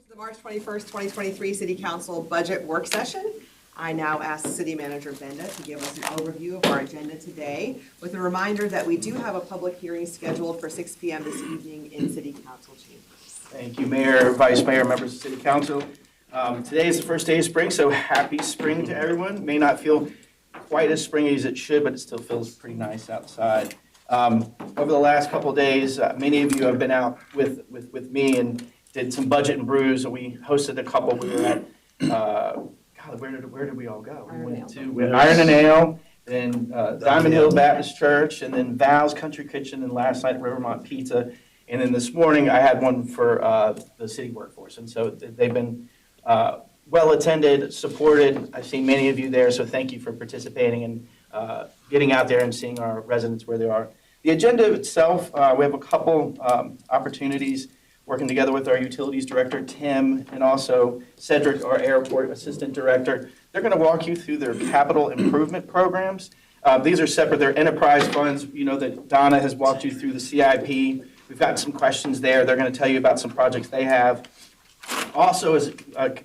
The March 21st, 2023 City Council Budget Work Session. I now ask City Manager Benda to give us an overview of our agenda today, with a reminder that we do have a public hearing scheduled for 6 p.m. this evening in City Council chambers. Thank you, Mayor, Vice Mayor, members of City Council. Today is the first day of spring, so happy spring to everyone. May not feel quite as springy as it should, but it still feels pretty nice outside. Over the last couple of days, many of you have been out with me and did some budget and brews, and we hosted a couple. We were at, God, where did we all go? We went to Iron and Ale, then Diamond Hill Baptist Church, and then Val's Country Kitchen, and last night Rivermont Pizza. And then this morning I had one for the city workforce. And so they've been well attended, supported. I've seen many of you there, so thank you for participating and getting out there and seeing our residents where they are. The agenda itself, we have a couple opportunities working together with our utilities director, Tim, and also Cedric, our airport assistant director. They're going to walk you through their capital improvement programs. These are separate. They're enterprise funds. You know that Donna has walked you through the CIP. We've gotten some questions there. They're going to tell you about some projects they have. Also is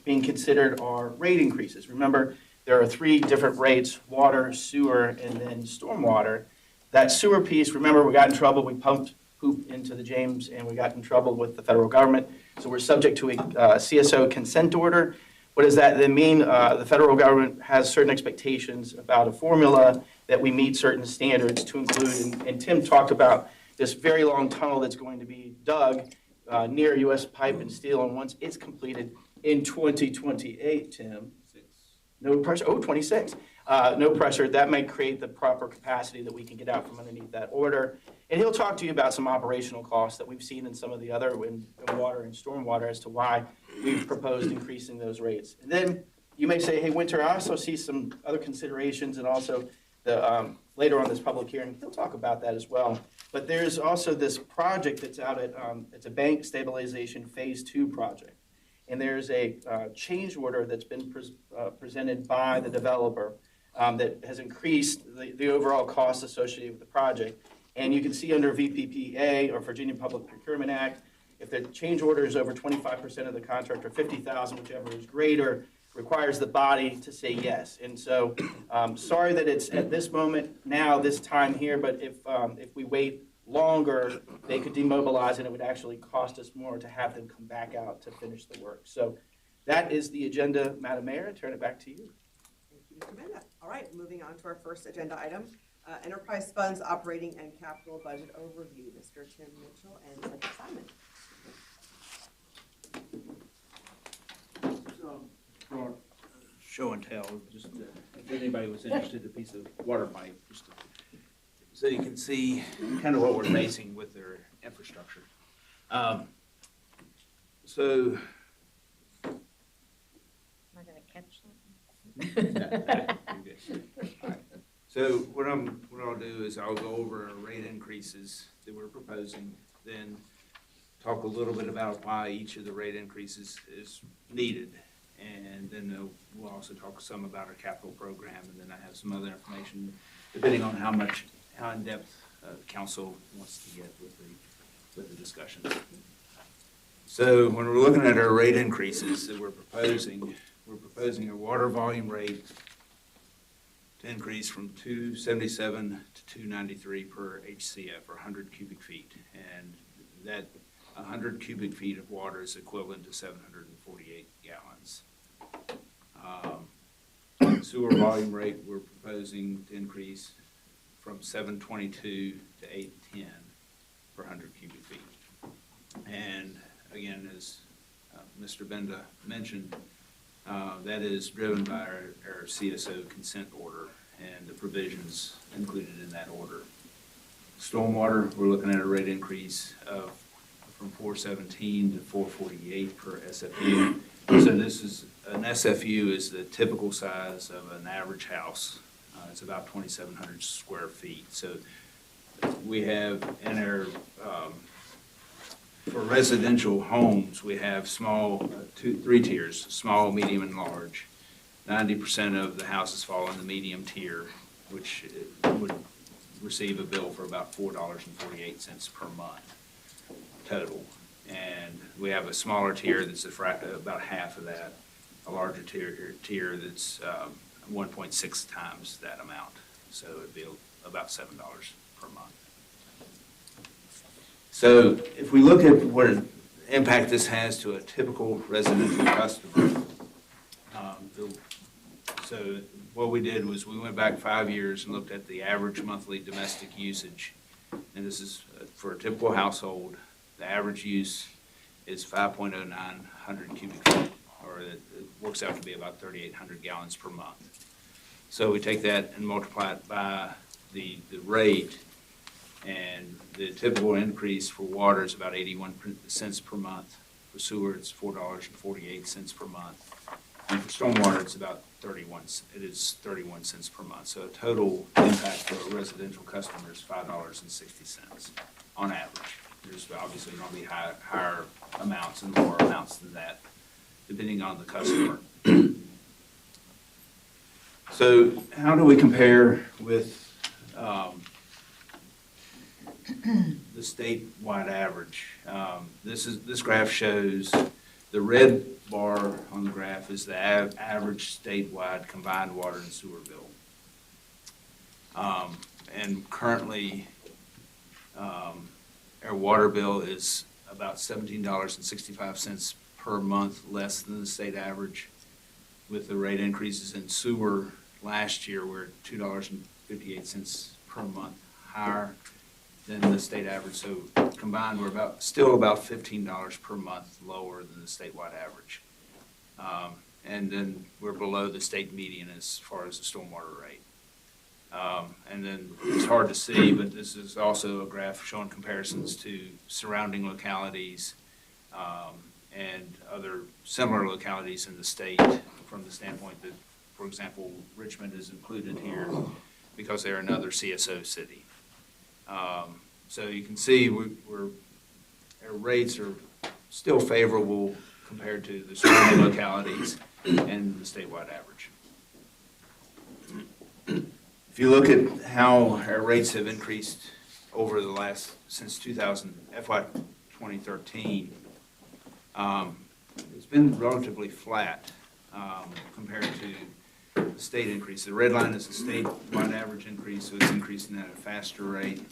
being considered are rate increases. Remember, there are 3 different rates: water, sewer, and then stormwater. That sewer piece, remember, we got in trouble. We pumped poop into the James, and we got in trouble with the federal government. So we're subject to a CSO consent order. What does that then mean? The federal government has certain expectations about a formula that we meet certain standards to include, and Tim talked about this very long tunnel that's going to be dug near U.S. Pipe and Steel, and once it's completed in 2028, Tim, no pressure, 26, no pressure, that may create the proper capacity that we can get out from underneath that order. And he'll talk to you about some operational costs that we've seen in some of the other wind, water, and stormwater as to why we've proposed increasing those rates. And then you may say, hey, Winter, I also see some other considerations, and also the later on this public hearing, he'll talk about that as well. But there's also this project that's out at, it's a bank stabilization phase 2 project. And there's a change order that's been presented by the developer that has increased the overall cost associated with the project. And you can see under VPPA, or Virginia Public Procurement Act, if the change order is over 25% of the contract, or 50,000, whichever is greater, requires the body to say yes. And so, sorry that it's at this moment now, this time here, but if we wait longer, they could demobilize, and it would actually cost us more to have them come back out to finish the work. So that is the agenda, Madam Mayor. I turn it back to you. Thank you, Mr. Benda. All right, moving on to our first agenda item, Enterprise Funds Operating and Capital Budget Overview. Mr. Tim Mitchell and Cedric Simon. So, show and tell, just if anybody was interested, a piece of water pipe, just so you can see kind of what we're facing with their infrastructure. So, am I going to catch something? All right. So what I'll do is I'll go over rate increases that we're proposing, then talk a little bit about why each of the rate increases is needed, and then we'll also talk some about our capital program, and then I have some other information depending on how in depth the council wants to get with the discussion. So when we're looking at our rate increases that we're proposing a water volume rate to increase from 277 to 293 per HCF, or 100 cubic feet, and that 100 cubic feet of water is equivalent to 748 gallons. Sewer volume rate we're proposing to increase from 722 to 810 per 100 cubic feet. And again, as Mr. Benda mentioned, that is driven by our CSO consent order and the provisions included in that order. Stormwater, we're looking at a rate increase of from 417 to 448 per SFU. So this is, an SFU is the typical size of an average house. It's about 2,700 square feet. So we have in our, for residential homes, we have small, 3 tiers, small, medium, and large. 90% of the houses fall in the medium tier, which would receive a bill for about $4.48 per month total. And And we have a smaller tier that's about half of that, a larger tier that's 1.6 times that amount. So it'd be about $7 per month. So if we look at what impact this has to a typical residential customer, so what we did was we went back 5 years and looked at the average monthly domestic usage. And this is for a typical household. The average use is 5.09 hundred cubic feet, or it works out to be about 3,800 gallons per month. So we take that and multiply it by the rate, and the typical increase for water is about 81 cents per month. For sewer, it's $4.48 per month. And for stormwater, it's about 31 cents per month. So a total impact for a residential customer is $5.60 on average. There's obviously going to be higher amounts and lower amounts than that, depending on the customer. So how do we compare with the statewide average? This graph shows the red bar on the graph is the average statewide combined water and sewer bill. And currently, our water bill is about $17.65 per month less than the state average. With the rate increases in sewer last year, we're at $2.58 per month higher than the state average. So combined, we're still about $15 per month lower than the statewide average. And then we're below the state median as far as the stormwater rate. And then it's hard to see, but this is also a graph showing comparisons to surrounding localities and other similar localities in the state, from the standpoint that, for example, Richmond is included here because they're another CSO city. So you can see our rates are still favorable compared to the surrounding localities and the statewide average. If you look at how our rates have increased over the since FY 2013, it's been relatively flat compared to the state increase. The red line is the statewide average increase, so it's increasing at a faster rate.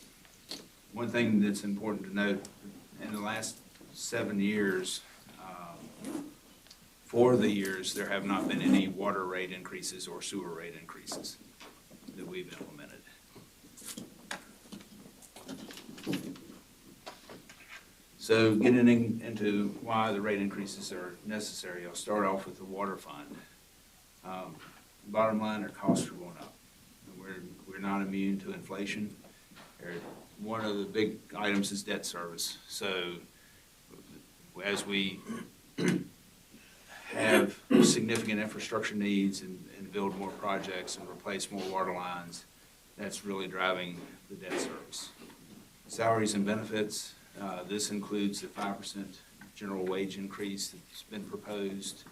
One thing that's important to note, in the last 7 years, 4 of the years, there have not been any water rate increases or sewer rate increases that we've implemented. So getting into why the rate increases are necessary, I'll start off with the water fund. Bottom line, our costs are going up. We're not immune to inflation. One of the big items is debt service. So as we have significant infrastructure needs and build more projects and replace more water lines, that's really driving the debt service. Salaries and benefits, this includes the 5% general wage increase that's been proposed.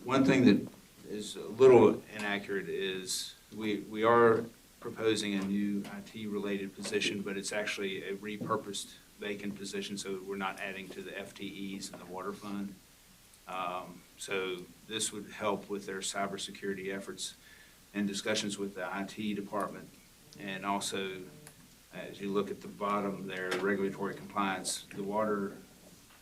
One thing that is a little inaccurate is we are proposing a new IT-related position, but it's actually a repurposed vacant position, so we're not adding to the FTEs in the water fund. So this would help with their cybersecurity efforts and discussions with the IT department. And also, as you look at the bottom there, regulatory compliance, the water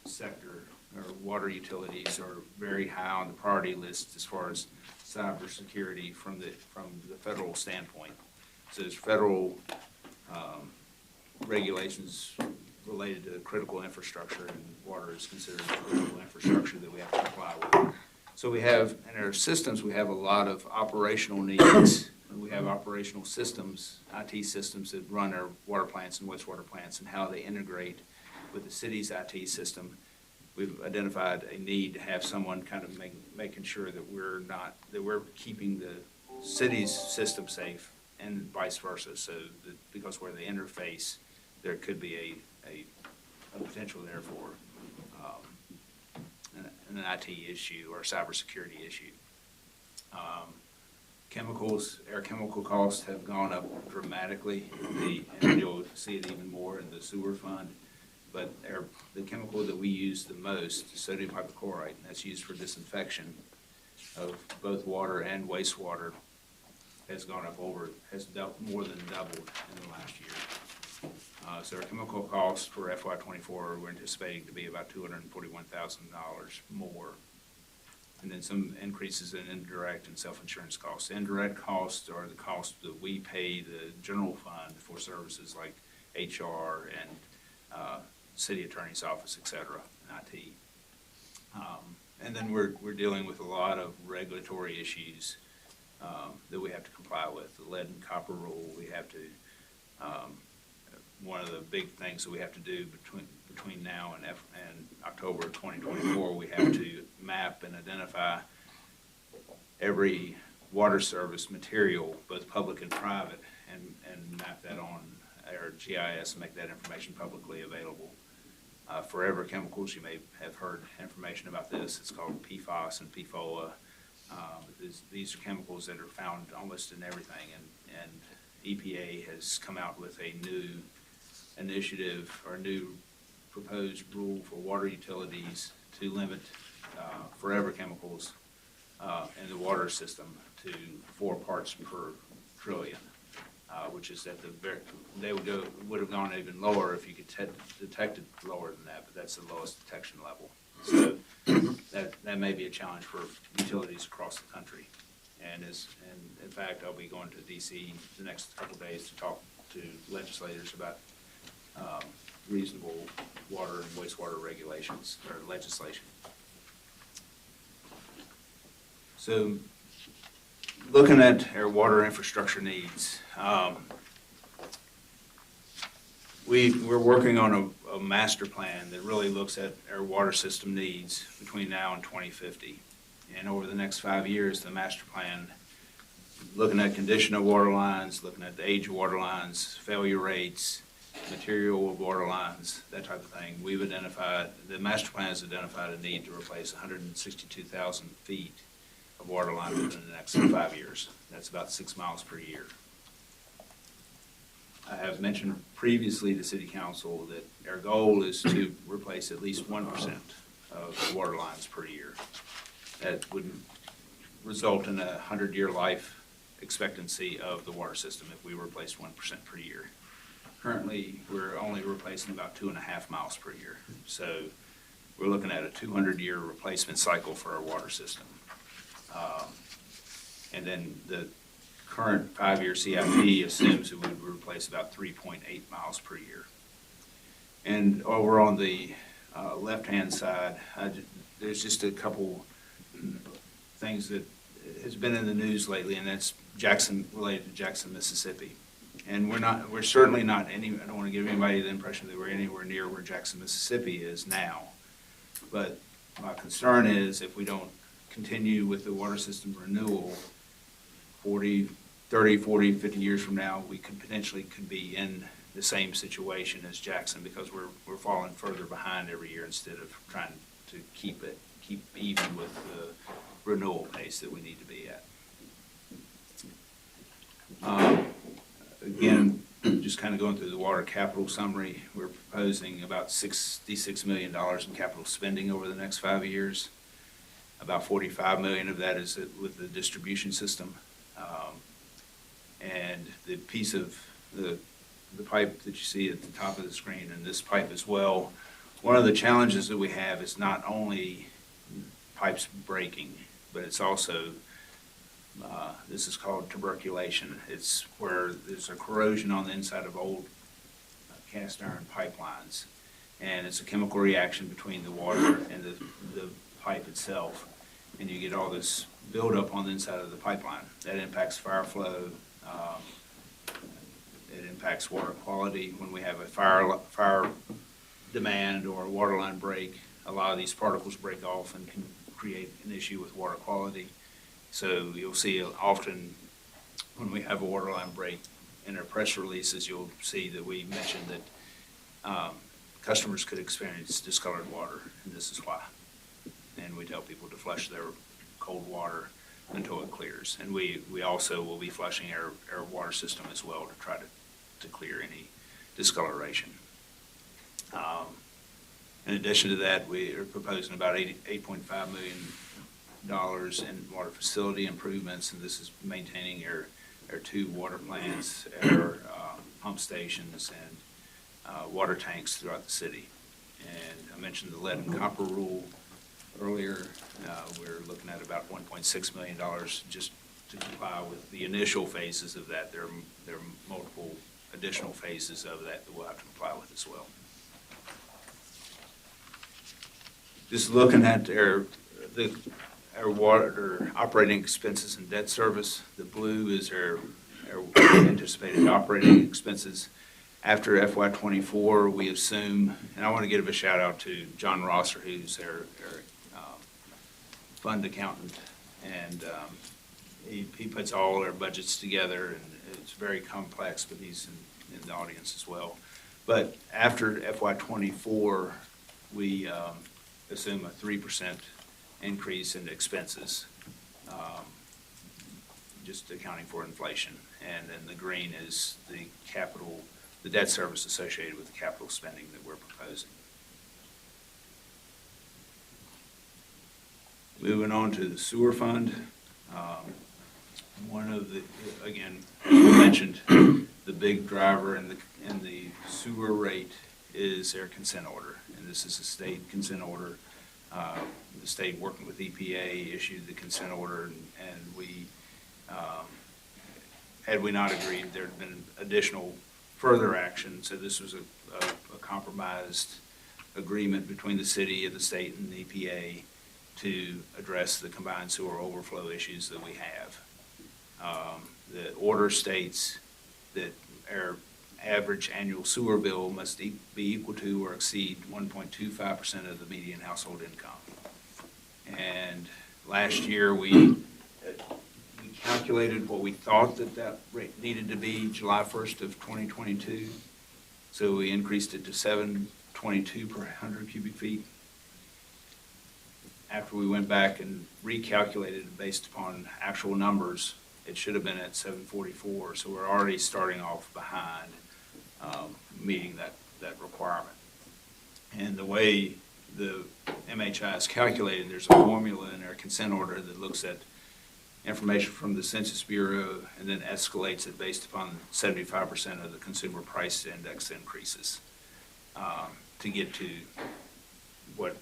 sector or water utilities are very high on the priority list as far as cybersecurity from the federal standpoint. So there's federal regulations related to critical infrastructure, and water is considered critical infrastructure that we have to comply with. So we have, in our systems, we have a lot of operational needs. We have operational systems, IT systems that run our water plants and wastewater plants, and how they integrate with the city's IT system. We've identified a need to have someone kind of making sure that we're keeping the city's system safe, and vice versa. So because where they interface, there could be a potential there for an IT issue or a cybersecurity issue. Air chemical costs have gone up dramatically, and you'll see it even more in the sewer fund. but the chemical that we use the most is sodium hypochlorite, and that's used for disinfection of both water and wastewater, has gone up more than doubled in the last year. So our chemical costs for FY '24, we're anticipating to be about $241,000 more. And then some increases in indirect and self-insurance costs. Indirect costs are the costs that we pay the general fund for services like HR and city attorney's office, et cetera, and IT. And then we're dealing with a lot of regulatory issues that we have to comply with. The lead and copper rule, we have to, one of the big things that we have to do between now and October of 2024, we have to map and identify every water service material, both public and private, and map that on our GIS and make that information publicly available. Forever Chemicals, you may have heard information about this. It's called PFAS and PFOA. These are chemicals that are found almost in everything, and EPA has come out with a new initiative or a new proposed rule for water utilities to limit forever chemicals in the water system to 4 parts per trillion, which is at the they would have gone even lower if you could detect it lower than that, but that's the lowest detection level. So that may be a challenge for utilities across the country. And in fact, I'll be going to DC the next couple of days to talk to legislators about reasonable water and wastewater regulations or legislation. So looking at our water infrastructure needs, we're working on a master plan that really looks at our water system needs between now and 2050. And over the next 5 years, the master plan, looking at condition of water lines, looking at the age of water lines, failure rates, material of water lines, that type of thing. We've identified, the master plan has identified a need to replace 162,000 feet of water line within the next 5 years. That's about 6 miles per year. I have mentioned previously to City Council that our goal is to replace at least 1% of water lines per year. That would result in a 100-year life expectancy of the water system if we replaced 1% per year. Currently, we're only replacing about 2.5 miles per year. So we're looking at a 200-year replacement cycle for our water system. And then the current 5-year CIP assumes that we would replace about 3.8 miles per year. And over on the left-hand side, there's just a couple things that has been in the news lately, and that's related to Jackson, Mississippi. And we're certainly not I don't want to give anybody the impression that we're anywhere near where Jackson, Mississippi is now. But my concern is if we don't continue with the water system renewal, 30, 40, 50 years from now, we could potentially be in the same situation as Jackson because we're falling further behind every year instead of trying to keep even with the renewal pace that we need to be at. Again, just kind of going through the water capital summary, we're proposing about $66 million in capital spending over the next 5 years. About $45 million of that is with the distribution system. And the piece of the pipe that you see at the top of the screen and this pipe as well, one of the challenges that we have is not only pipes breaking, but it's also, this is called tuberculation. It's where there's a corrosion on the inside of old cast iron pipelines. And it's a chemical reaction between the water and the pipe itself. And you get all this buildup on the inside of the pipeline. That impacts fire flow. It impacts water quality. When we have a fire demand or a water line break, a lot of these particles break off and can create an issue with water quality. So you'll see often when we have a water line break in our press releases, you'll see that we mentioned that customers could experience discolored water, and this is why. And we tell people to flush their cold water until it clears. And we also will be flushing our water system as well to try to clear any discoloration. In addition to that, we are proposing about $8.5 million in water facility improvements, and this is maintaining our 2 water plants, our pump stations, and water tanks throughout the city. And I mentioned the lead and copper rule earlier. We're looking at about $1.6 million just to comply with the initial phases of that. There are multiple additional phases of that we'll have to comply with as well. Just looking at our water operating expenses and debt service. The blue is our anticipated operating expenses. After FY24, we assume, and I want to give a shout out to John Rosser, who's our fund accountant, and he puts all our budgets together, and it's very complex, but he's in the audience as well. But after FY24, we assume a 3% increase in expenses, just accounting for inflation. And then the green is the debt service associated with the capital spending that we're proposing. Moving on to the sewer fund. One of the, again, as we mentioned, the big driver in the sewer rate is their consent order. And this is a state consent order. The state, working with EPA, issued the consent order, and we, had we not agreed, there had been additional further action. So this was a compromised agreement between the city and the state and the EPA to address the combined sewer overflow issues that we have. The order states that our average annual sewer bill must be equal to or exceed 1.25% of the median household income. And last year we calculated what we thought that rate needed to be July 1st of 2022. So we increased it to $7.22 per 100 cubic feet. After we went back and recalculated it based upon actual numbers, it should have been at $7.44. So we're already starting off behind meeting that requirement. And the way the MHI is calculated, there's a formula in our consent order that looks at information from the Census Bureau and then escalates it based upon 75% of the consumer price index increases to get to what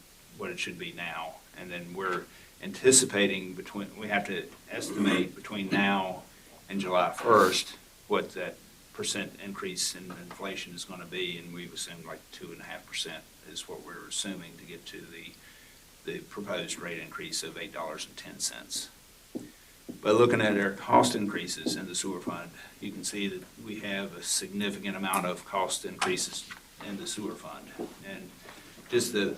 it should be now. And then we're anticipating we have to estimate between now and July 1st what that percent increase in inflation is going to be, and we've assumed like 2.5% is what we're assuming to get to the proposed rate increase of $8.10. But looking at our cost increases in the sewer fund, you can see that we have a significant amount of cost increases in the sewer fund, and just the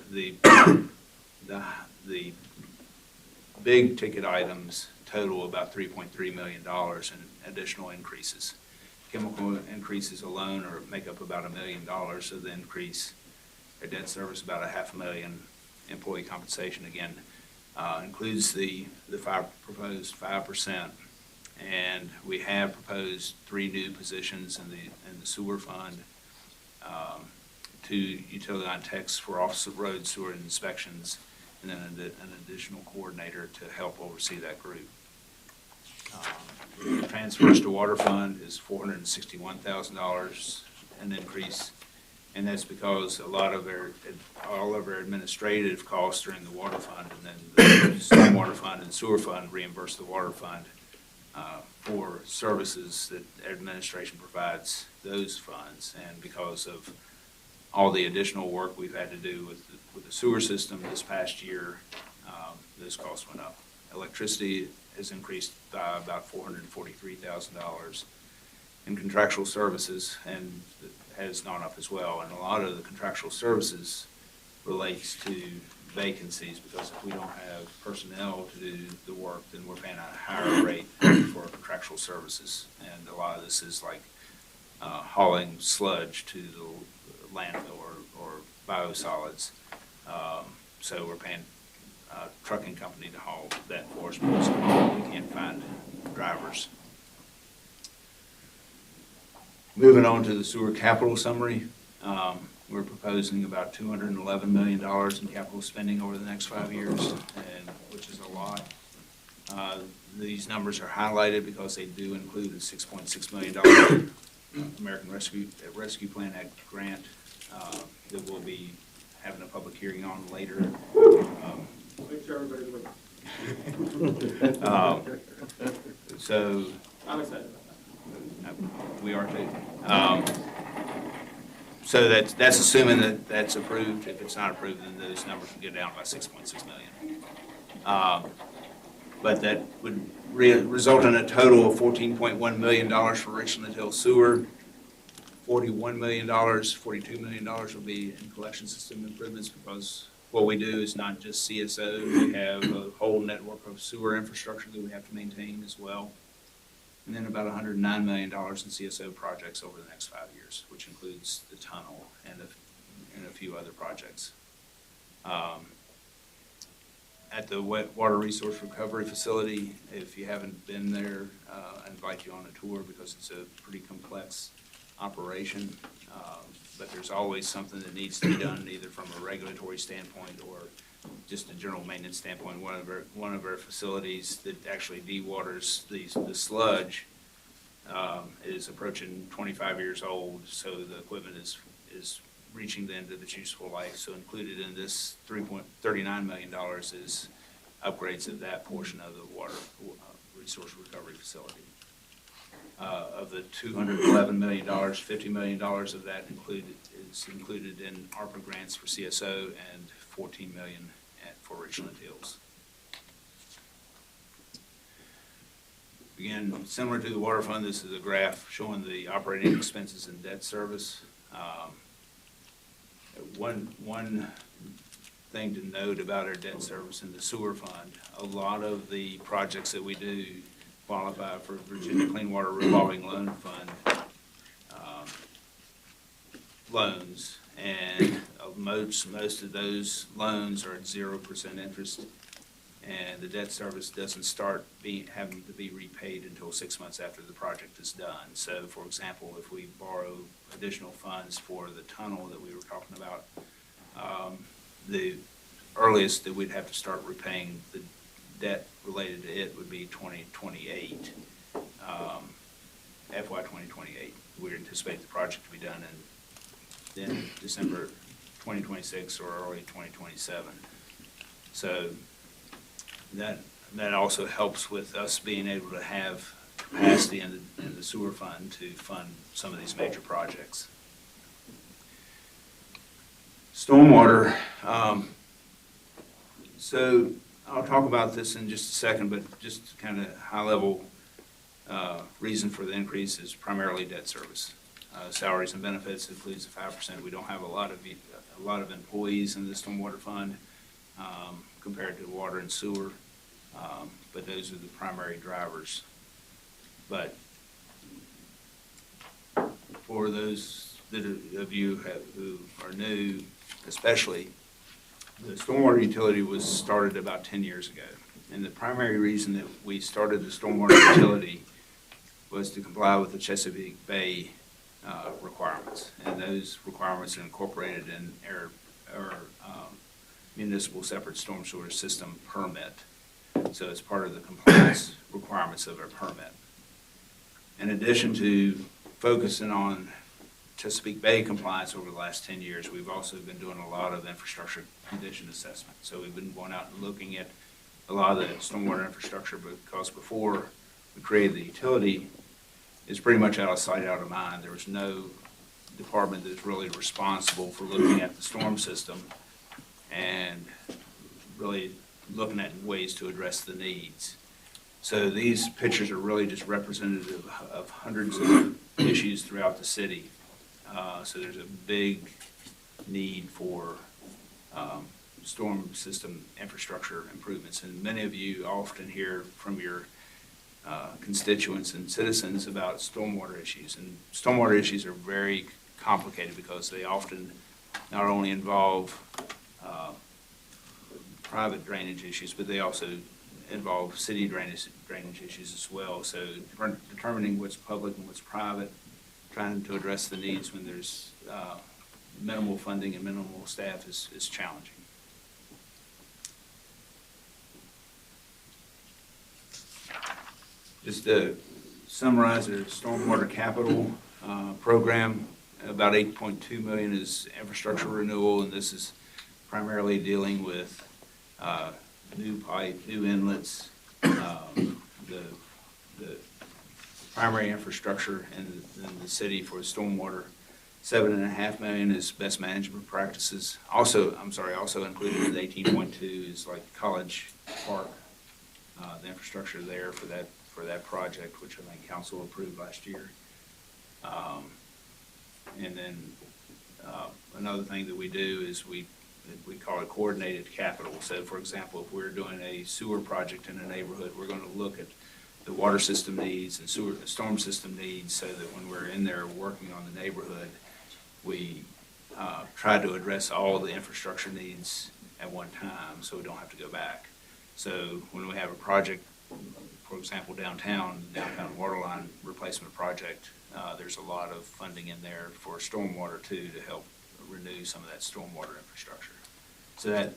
big ticket items total about $3.3 million in additional increases. Chemical increases alone make up about $1 million of the increase. Our debt service about $500,000. Employee compensation again includes the proposed 5%, and we have proposed 3 new positions in the sewer fund. 2 utility line techs for Office of Road Sewer Inspections, and then an additional coordinator to help oversee that group. Transfers to water fund is $461,000, an increase, and that's because all of our administrative costs are in the water fund, and then the stormwater fund and sewer fund reimburse the water fund for services that administration provides those funds. And because of all the additional work we've had to do with the sewer system this past year, those costs went up. Electricity has increased by about $443,000 in contractual services, and has gone up as well. And a lot of the contractual services relates to vacancies, because if we don't have personnel to do the work, then we're paying a higher rate for contractual services. And a lot of this is like hauling sludge to the landfill or biosolids. So we're paying a trucking company to haul that for us because we can't find drivers. Moving on to the sewer capital summary. We're proposing about $211 million in capital spending over the next 5 years, which is a lot. These numbers are highlighted because they do include a $6.6 million American Rescue Plan Act grant that we'll be having a public hearing on later. Make sure everybody's looking. So I'm excited about that. we are too. So that's assuming that that's approved. If it's not approved, then those numbers will get down by $6.6 million. But that would result in a total of $14.1 million for Richland Hill Sewer. $41 million, $42 million will be in collection system improvements, because what we do is not just CSO. We have a whole network of sewer infrastructure that we have to maintain as well. And then about $109 million in CSO projects over the next 5 years, which includes the tunnel and a few other projects. At the Wet Water Resource Recovery Facility, if you haven't been there, I invite you on a tour, because it's a pretty complex operation. But there's always something that needs to be done, either from a regulatory standpoint or just a general maintenance standpoint. One of our facilities that actually dewaters the sludge is approaching 25 years old, so the equipment is reaching the end of its useful life. So included in this $3.39 million is upgrades of that portion of the water resource recovery facility. Of the $211 million, $50 million of that is included in ARPA grants for CSO, and $14 million for Richland Hills. Again, similar to the water fund, this is a graph showing the operating expenses and debt service. One thing to note about our debt service in the sewer fund, a lot of the projects that we do qualify for Virginia Clean Water Revolving Loan Fund loans, and most of those loans are at 0% interest, and the debt service doesn't start having to be repaid until 6 months after the project is done. So, for example, if we borrow additional funds for the tunnel that we were talking about, the earliest that we'd have to start repaying the debt related to it would be 2028, FY 2028. We anticipate the project to be done in December 2026 or early 2027. So that also helps with us being able to have capacity in the sewer fund to fund some of these major projects. Stormwater. So I'll talk about this in just a second, but just kind of high level reason for the increase is primarily debt service. Salaries and benefits includes the 5%. We don't have a lot of employees in the stormwater fund compared to water and sewer, but those are the primary drivers. But for those of you who are new, especially, the stormwater utility was started about 10 years ago. And the primary reason that we started the stormwater utility was to comply with the Chesapeake Bay requirements. And those requirements are incorporated in our municipal separate storm sewer system permit. So it's part of the compliance requirements of our permit. In addition to focusing on Chesapeake Bay compliance over the last 10 years, we've also been doing a lot of infrastructure condition assessment. So we've been going out and looking at a lot of the stormwater infrastructure, because before we created the utility, it's pretty much out of sight, out of mind. There was no department that's really responsible for looking at the storm system and really looking at ways to address the needs. So these pictures are really just representative of hundreds of issues throughout the city. So there's a big need for storm system infrastructure improvements. And many of you often hear from your constituents and citizens about stormwater issues. And stormwater issues are very complicated because they often not only involve private drainage issues, but they also involve city drainage issues as well. So determining what's public and what's private, trying to address the needs when there's minimal funding and minimal staff is challenging. Just to summarize the stormwater capital program, about $8.2 million is infrastructure renewal, and this is primarily dealing with new pipe, new inlets, the primary infrastructure in the city for stormwater. $7.5 million is best management practices. Also included in the 18.2 is like College Park, the infrastructure there for that project, which I think council approved last year. And then another thing that we do is we call it coordinated capital. So, for example, if we're doing a sewer project in a neighborhood, we're going to look at the water system needs and storm system needs, so that when we're in there working on the neighborhood, we try to address all the infrastructure needs at one time, so we don't have to go back. So when we have a project, for example, downtown water line replacement project, there's a lot of funding in there for stormwater too, to help renew some of that stormwater infrastructure. So that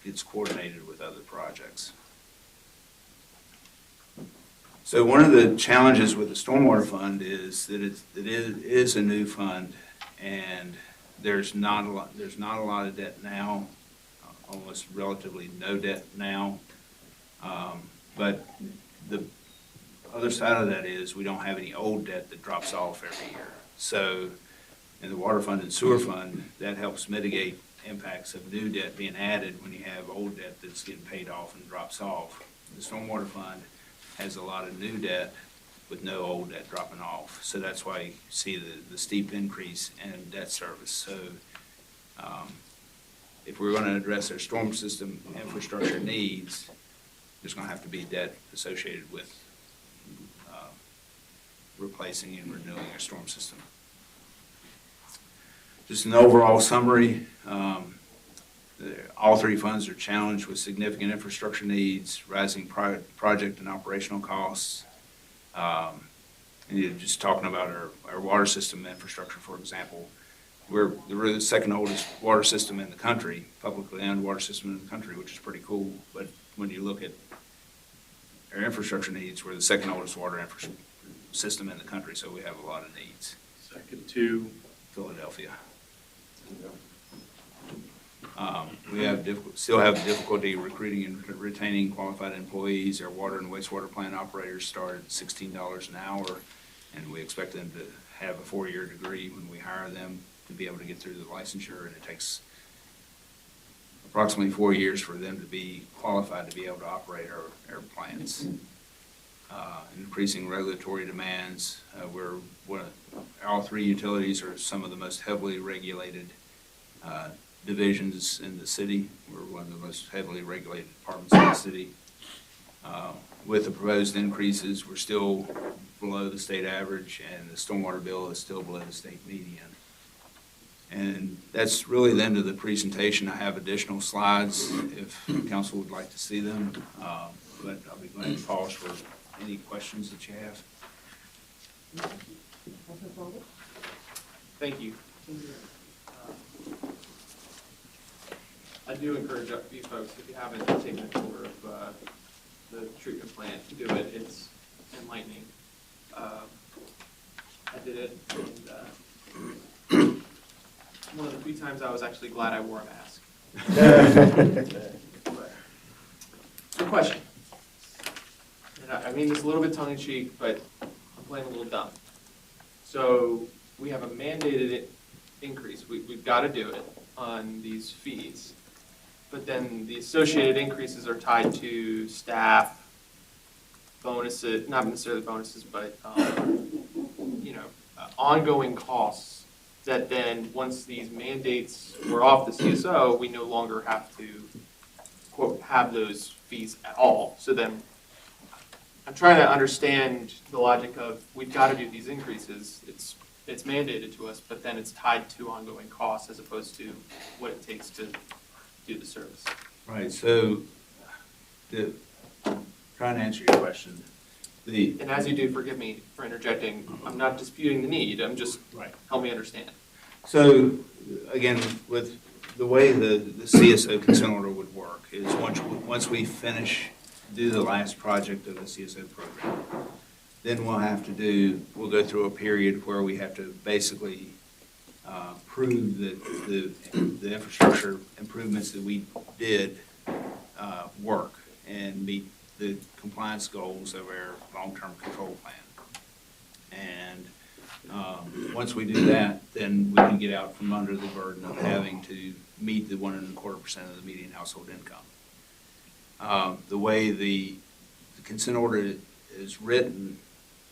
gets coordinated with other projects. So one of the challenges with the stormwater fund is that it is a new fund, and there's not a lot of debt now, almost relatively no debt now. But the other side of that is we don't have any old debt that drops off every year. So in the water fund and sewer fund, that helps mitigate impacts of new debt being added when you have old debt that's getting paid off and drops off. The stormwater fund has a lot of new debt with no old debt dropping off. So that's why you see the steep increase in debt service. So if we're going to address our storm system infrastructure needs, there's going to have to be debt associated with replacing and renewing our storm system. Just an overall summary, all three funds are challenged with significant infrastructure needs, rising project and operational costs. And you're just talking about our water system infrastructure, for example. We're the second oldest water system in the country, publicly owned water system in the country, which is pretty cool. But when you look at our infrastructure needs, we're the second oldest water system in the country, so we have a lot of needs. Second to Philadelphia. We still have difficulty recruiting and retaining qualified employees. Our water and wastewater plant operators start at $16 an hour, and we expect them to have a 4-year degree when we hire them to be able to get through the licensure, and it takes approximately 4 years for them to be qualified to be able to operate our plants. Increasing regulatory demands. All three utilities are some of the most heavily regulated divisions in the city. We're one of the most heavily regulated departments in the city. With the proposed increases, we're still below the state average, and the stormwater bill is still below the state median. And that's really the end of the presentation. I have additional slides if council would like to see them, but I'll be glad to pause for any questions that you have. Thank you. I do encourage you folks, if you haven't taken a tour of the treatment plant, do it. It's enlightening. I did it, and one of the few times I was actually glad I wore a mask. Good question. And I mean this a little bit tongue-in-cheek, but I'm playing a little dumb. So we have a mandated increase. We've got to do it on these fees. But then the associated increases are tied to staff, bonuses, not necessarily bonuses, but ongoing costs that then once these mandates were off the CSO, we no longer have to, quote, have those fees at all. So then I'm trying to understand the logic of we've got to do these increases. It's mandated to us, but then it's tied to ongoing costs as opposed to what it takes to do the service. Right. So, trying to answer your question, And as you do, forgive me for interjecting. I'm not disputing the need. I'm just help me understand. So, again, with the way the CSO consent order would work is once we do the last project of the CSO program, then we'll go through a period where we have to basically prove that the infrastructure improvements that we did work and meet the compliance goals of our long-term control plan. And once we do that, then we can get out from under the burden of having to meet the 1.25% of the median household income. The way the consent order is written,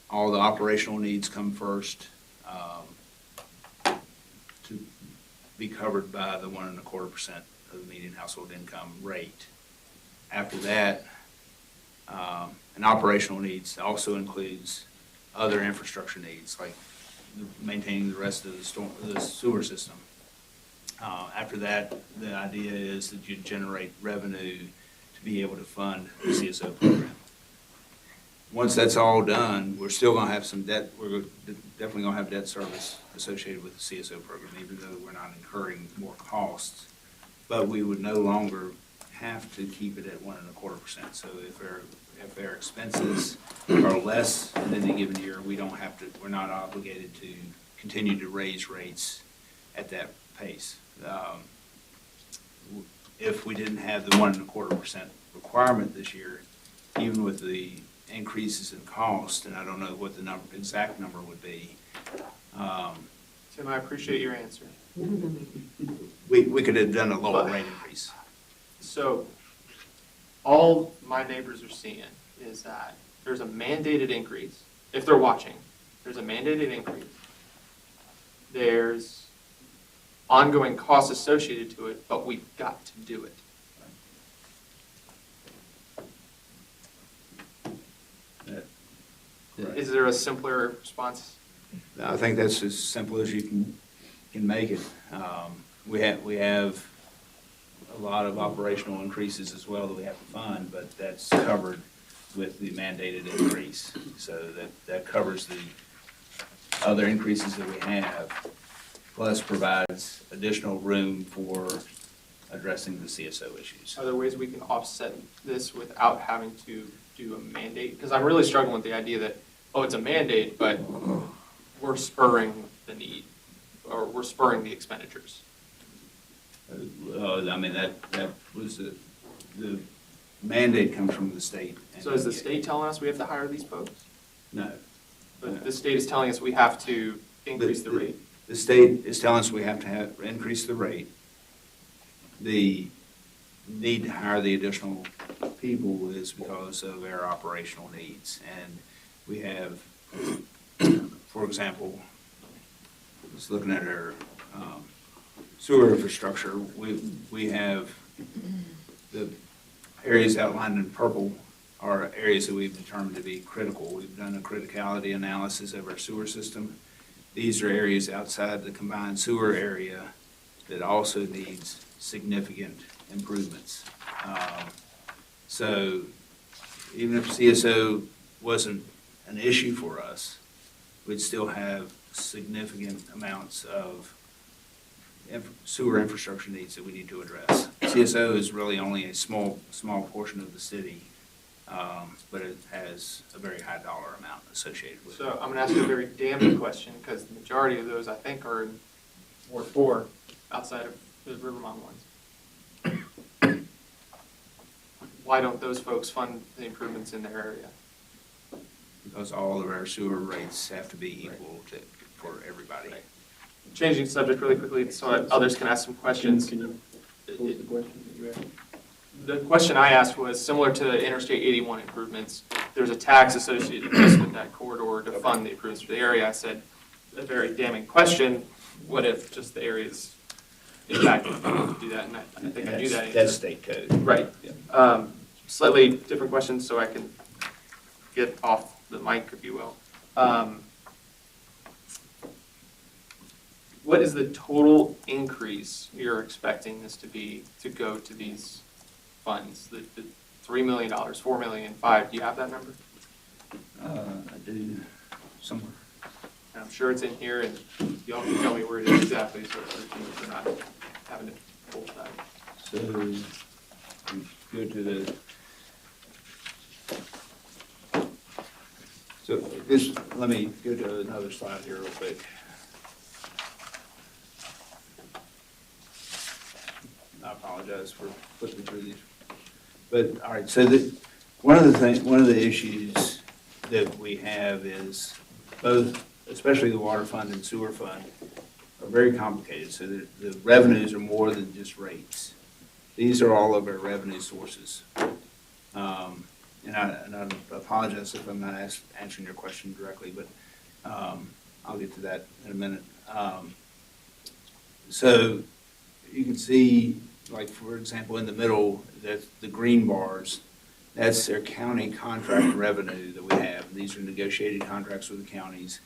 all the operational needs come first to be covered by the 1.25% of the median household income rate. After that, and operational needs also includes other infrastructure needs, like maintaining the rest of the sewer system. After that, the idea is that you generate revenue to be able to fund the CSO program. Once that's all done, we're still going to have some debt. We're definitely going to have debt service associated with the CSO program, even though we're not incurring more costs. But we would no longer have to keep it at 1.25%. So if our expenses are less in any given year, we're not obligated to continue to raise rates at that pace. If we didn't have the 1.25% requirement this year, even with the increases in cost, and I don't know what the exact number would be. Tim, I appreciate your answer. We could have done a lower rate increase. So all my neighbors are seeing is that there's a mandated increase. If they're watching, there's a mandated increase. There's ongoing costs associated to it, but we've got to do it. Right. Is there a simpler response? I think that's as simple as you can make it. We have a lot of operational increases as well that we have to fund, but that's covered with the mandated increase. So that covers the other increases that we have, plus provides additional room for addressing the CSO issues. Are there ways we can offset this without having to do a mandate? Because I'm really struggling with the idea that, oh, it's a mandate, but we're spurring the need, or we're spurring the expenditures. I mean, that was the mandate comes from the state. So is the state telling us we have to hire these folks? No. But the state is telling us we have to increase the rate. The state is telling us we have to increase the rate. The need to hire the additional people is because of our operational needs. And we have, for example, just looking at our sewer infrastructure, we have the areas outlined in purple are areas that we've determined to be critical. We've done a criticality analysis of our sewer system. These are areas outside the combined sewer area that also needs significant improvements. So even if CSO wasn't an issue for us, we'd still have significant amounts of sewer infrastructure needs that we need to address. CSO is really only a small portion of the city, but it has a very high dollar amount associated with it. So I'm going to ask you a very damning question, because the majority of those, I think, are in Ward 4, outside of the Rivermont ones. Why don't those folks fund the improvements in their area? Because all of our sewer rates have to be equal for everybody. Right. Changing the subject really quickly so that others can ask some questions. Can you pose the question that you asked? The question I asked was similar to the Interstate 81 improvements. There's a tax associated with that corridor to fund the improvements for the area. I said, a very damning question. What if just the areas impacted do that? And I think I knew that answer. That's state code. Right. Yeah. Slightly different question, so I can get off the mic, if you will. What is the total increase you're expecting this to be to go to these funds? The $3 million, $4 million, $5 million, do you have that number? I do somewhere. And I'm sure it's in here, and y'all can tell me where it is exactly, so we're not having to pull that. So, we go to the. So this, let me go to another slide here real quick. I apologize for flipping through these. But, all right, so one of the issues that we have is both, especially the water fund and sewer fund, are very complicated. So the revenues are more than just rates. These are all of our revenue sources. And I apologize if I'm not answering your question directly, but I'll get to that in a minute. So you can see, like, for example, in the middle, that's the green bars. That's their county contract revenue that we have. These are negotiated contracts with the counties.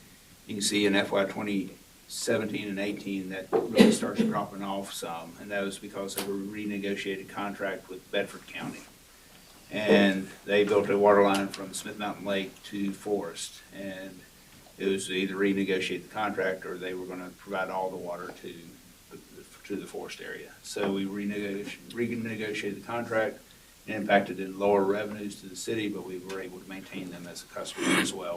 You can see in FY 2017 and 18 that really starts dropping off some, and that was because of a renegotiated contract with Bedford County. And they built a water line from Smith Mountain Lake to Forest, and it was either renegotiate the contract or they were going to provide all the water to the Forest area. So we renegotiated the contract. It impacted in lower revenues to the city, but we were able to maintain them as a customer as well.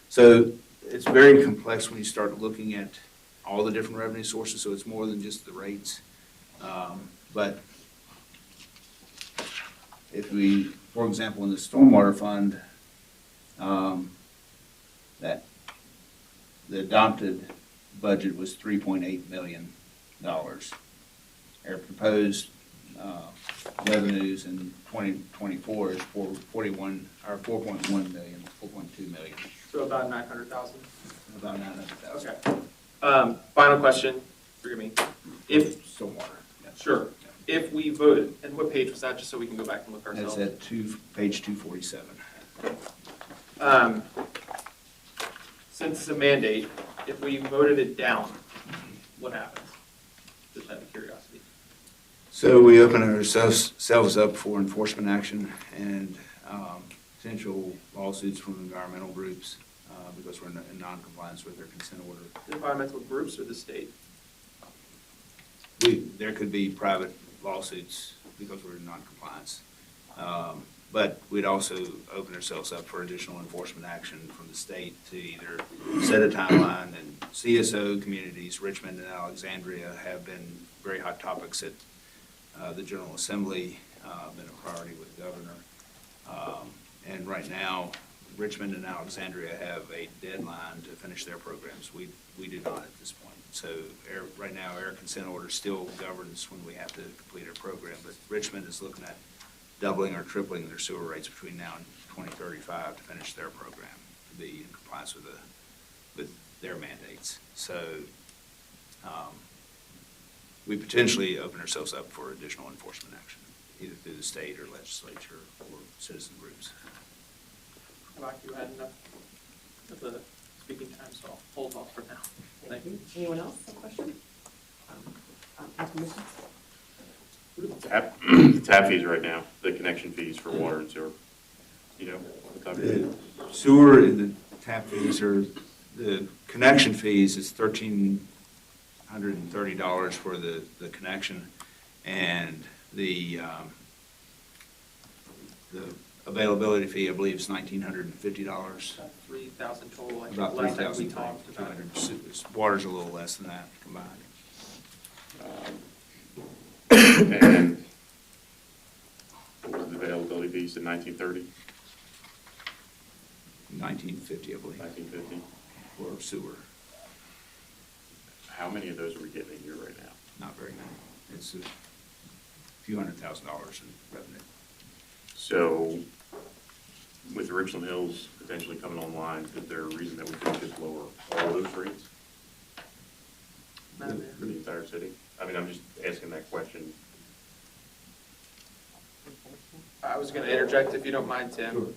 So it's very complex when you start looking at all the different revenue sources, so it's more than just the rates. But if we, for example, in the stormwater fund, that the adopted budget was $3.8 million. Our proposed revenues in 2024 is 4.1 million, 4.2 million. So about 900,000? About 900,000. Okay. Final question, forgive me. If, Stormwater. Yeah. sure, if we voted, and what page was that, just so we can go back and look ourselves? That's at page 247. Since it's a mandate, if we voted it down, what happens? Just out of curiosity. So we open ourselves up for enforcement action and potential lawsuits from environmental groups because we're in non-compliance with their consent order. Environmental groups or the state? There could be private lawsuits because we're in non-compliance. But we'd also open ourselves up for additional enforcement action from the state to either set a timeline. And CSO communities, Richmond and Alexandria, have been very hot topics at the General Assembly, been a priority with the governor. And right now, Richmond and Alexandria have a deadline to finish their programs. We do not at this point. So right now, our consent order still governs when we have to complete our program. But Richmond is looking at doubling or tripling their sewer rates between now and 2035 to finish their program, to be in compliance with their mandates. So we potentially open ourselves up for additional enforcement action, either through the state or legislature or citizen groups. Rock, you had enough of the speaking time, so I'll hold off for now. Thank you. Anyone else have a question? Commissioners? The tap fees right now, the connection fees for water and sewer, you know, The sewer and the tap fees are, the connection fees is $1,330 for the connection, and the availability fee, I believe, is $1,950. About 3,000 total, I think, About last time we talked about it. $3,200. Water's a little less than that combined. and what was the availability fees in 1930, $1,950, I believe, 1950? for sewer. How many of those are we getting a year right now? Not very many. It's a few $100,000 in revenue. So with the Richland Hills potentially coming online, is there a reason that we couldn't just lower all those rates Madam Mayor. for the entire city? I mean, I'm just asking that question. I was going to interject, if you don't mind, Tim.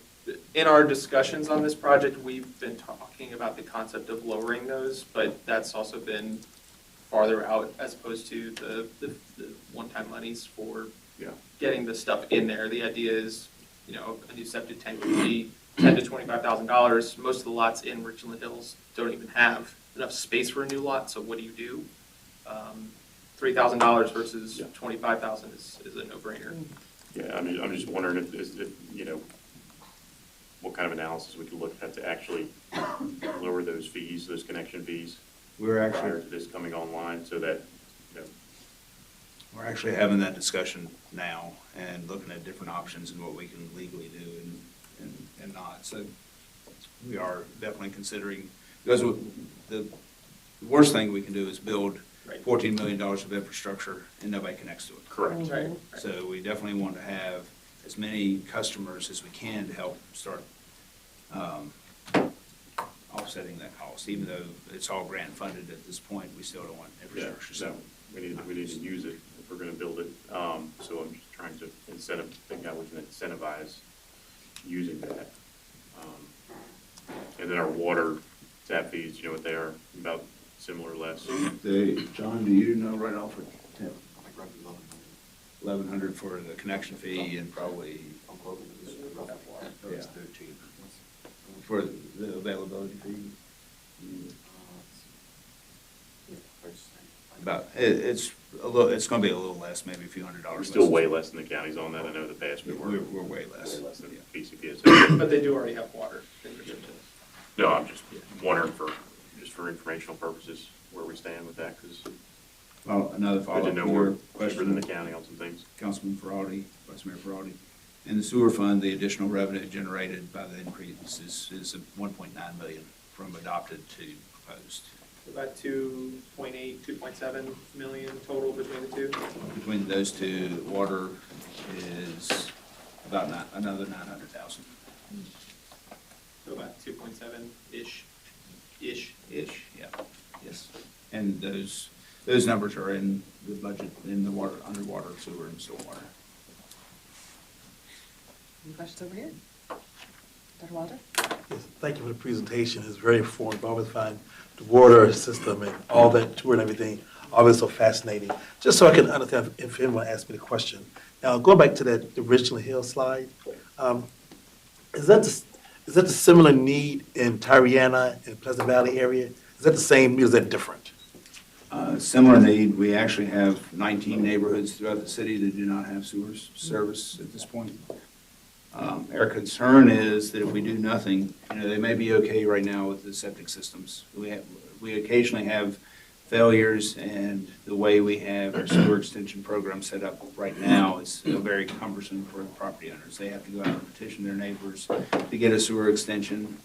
In our discussions on this project, we've been talking about the concept of lowering those, but that's also been farther out as opposed to the one-time monies for Yeah. getting the stuff in there. The idea is, you know, a new septic tank would be $10,000 to $25,000. Most of the lots in Richland Hills don't even have enough space for a new lot, so what do you do? $3,000 versus Yeah. $25,000 is a no-brainer. Yeah, I'm just wondering if, you know, what kind of analysis we could look at to actually lower those fees, those connection fees, We're prior actually, to this coming online, so that, you know, we're actually having that discussion now and looking at different options and what we can legally do and not. So we are definitely considering, because the worst thing we can do is build Right. $14 million of infrastructure and nobody connects to it. correct. Right. So we definitely want to have as many customers as we can to help start offsetting that cost. Even though it's all grant funded at this point, we still don't want Yeah, infrastructure. so we need to use it if we're gonna build it. So I'm just trying to think how we can incentivize using that. And then our water tap fees, you know what they are, about similar or less? John, do you know right off the tip? 1,100 for the connection fee and probably. Yeah. For the availability fee? About, it's gonna be a little less, maybe a few $100s. We're still way less than the counties on that. I know the past we were We're way less. way less than Yeah. PCPS. But they do already have water in Richland Hills. No, I'm just wondering just for informational purposes, where we stand with that, because Well, another I follow-up didn't to know your we're cheaper than the question, county on some things. Councilman Ferrari, Vice Mayor Ferrari. In the sewer fund, the additional revenue generated by the increase is 1.9 million from adopted to proposed. About 2.8, 2.7 million total between the two. Between those two, water is about another 900,000. So about 2.7-ish. Ish, yeah, yes. And those numbers are in the budget, in the water, underwater, sewer, and stormwater. Any questions over here? Dr. Walter? Yes, thank you for the presentation. It's very informative. I always find the water system and all that tour and everything always so fascinating. Just so I can understand if anyone asks me the question. Now, going back to that original Hill slide, is that the similar need in Tariana and Pleasant Valley area? Is that the same, or is that different? Similar need, we actually have 19 neighborhoods throughout the city that do not have sewer service at this point. Our concern is that if we do nothing, they may be okay right now with the septic systems. We occasionally have failures, and the way we have our sewer extension program set up right now is very cumbersome for the property owners. They have to go out and petition their neighbors to get a sewer extension,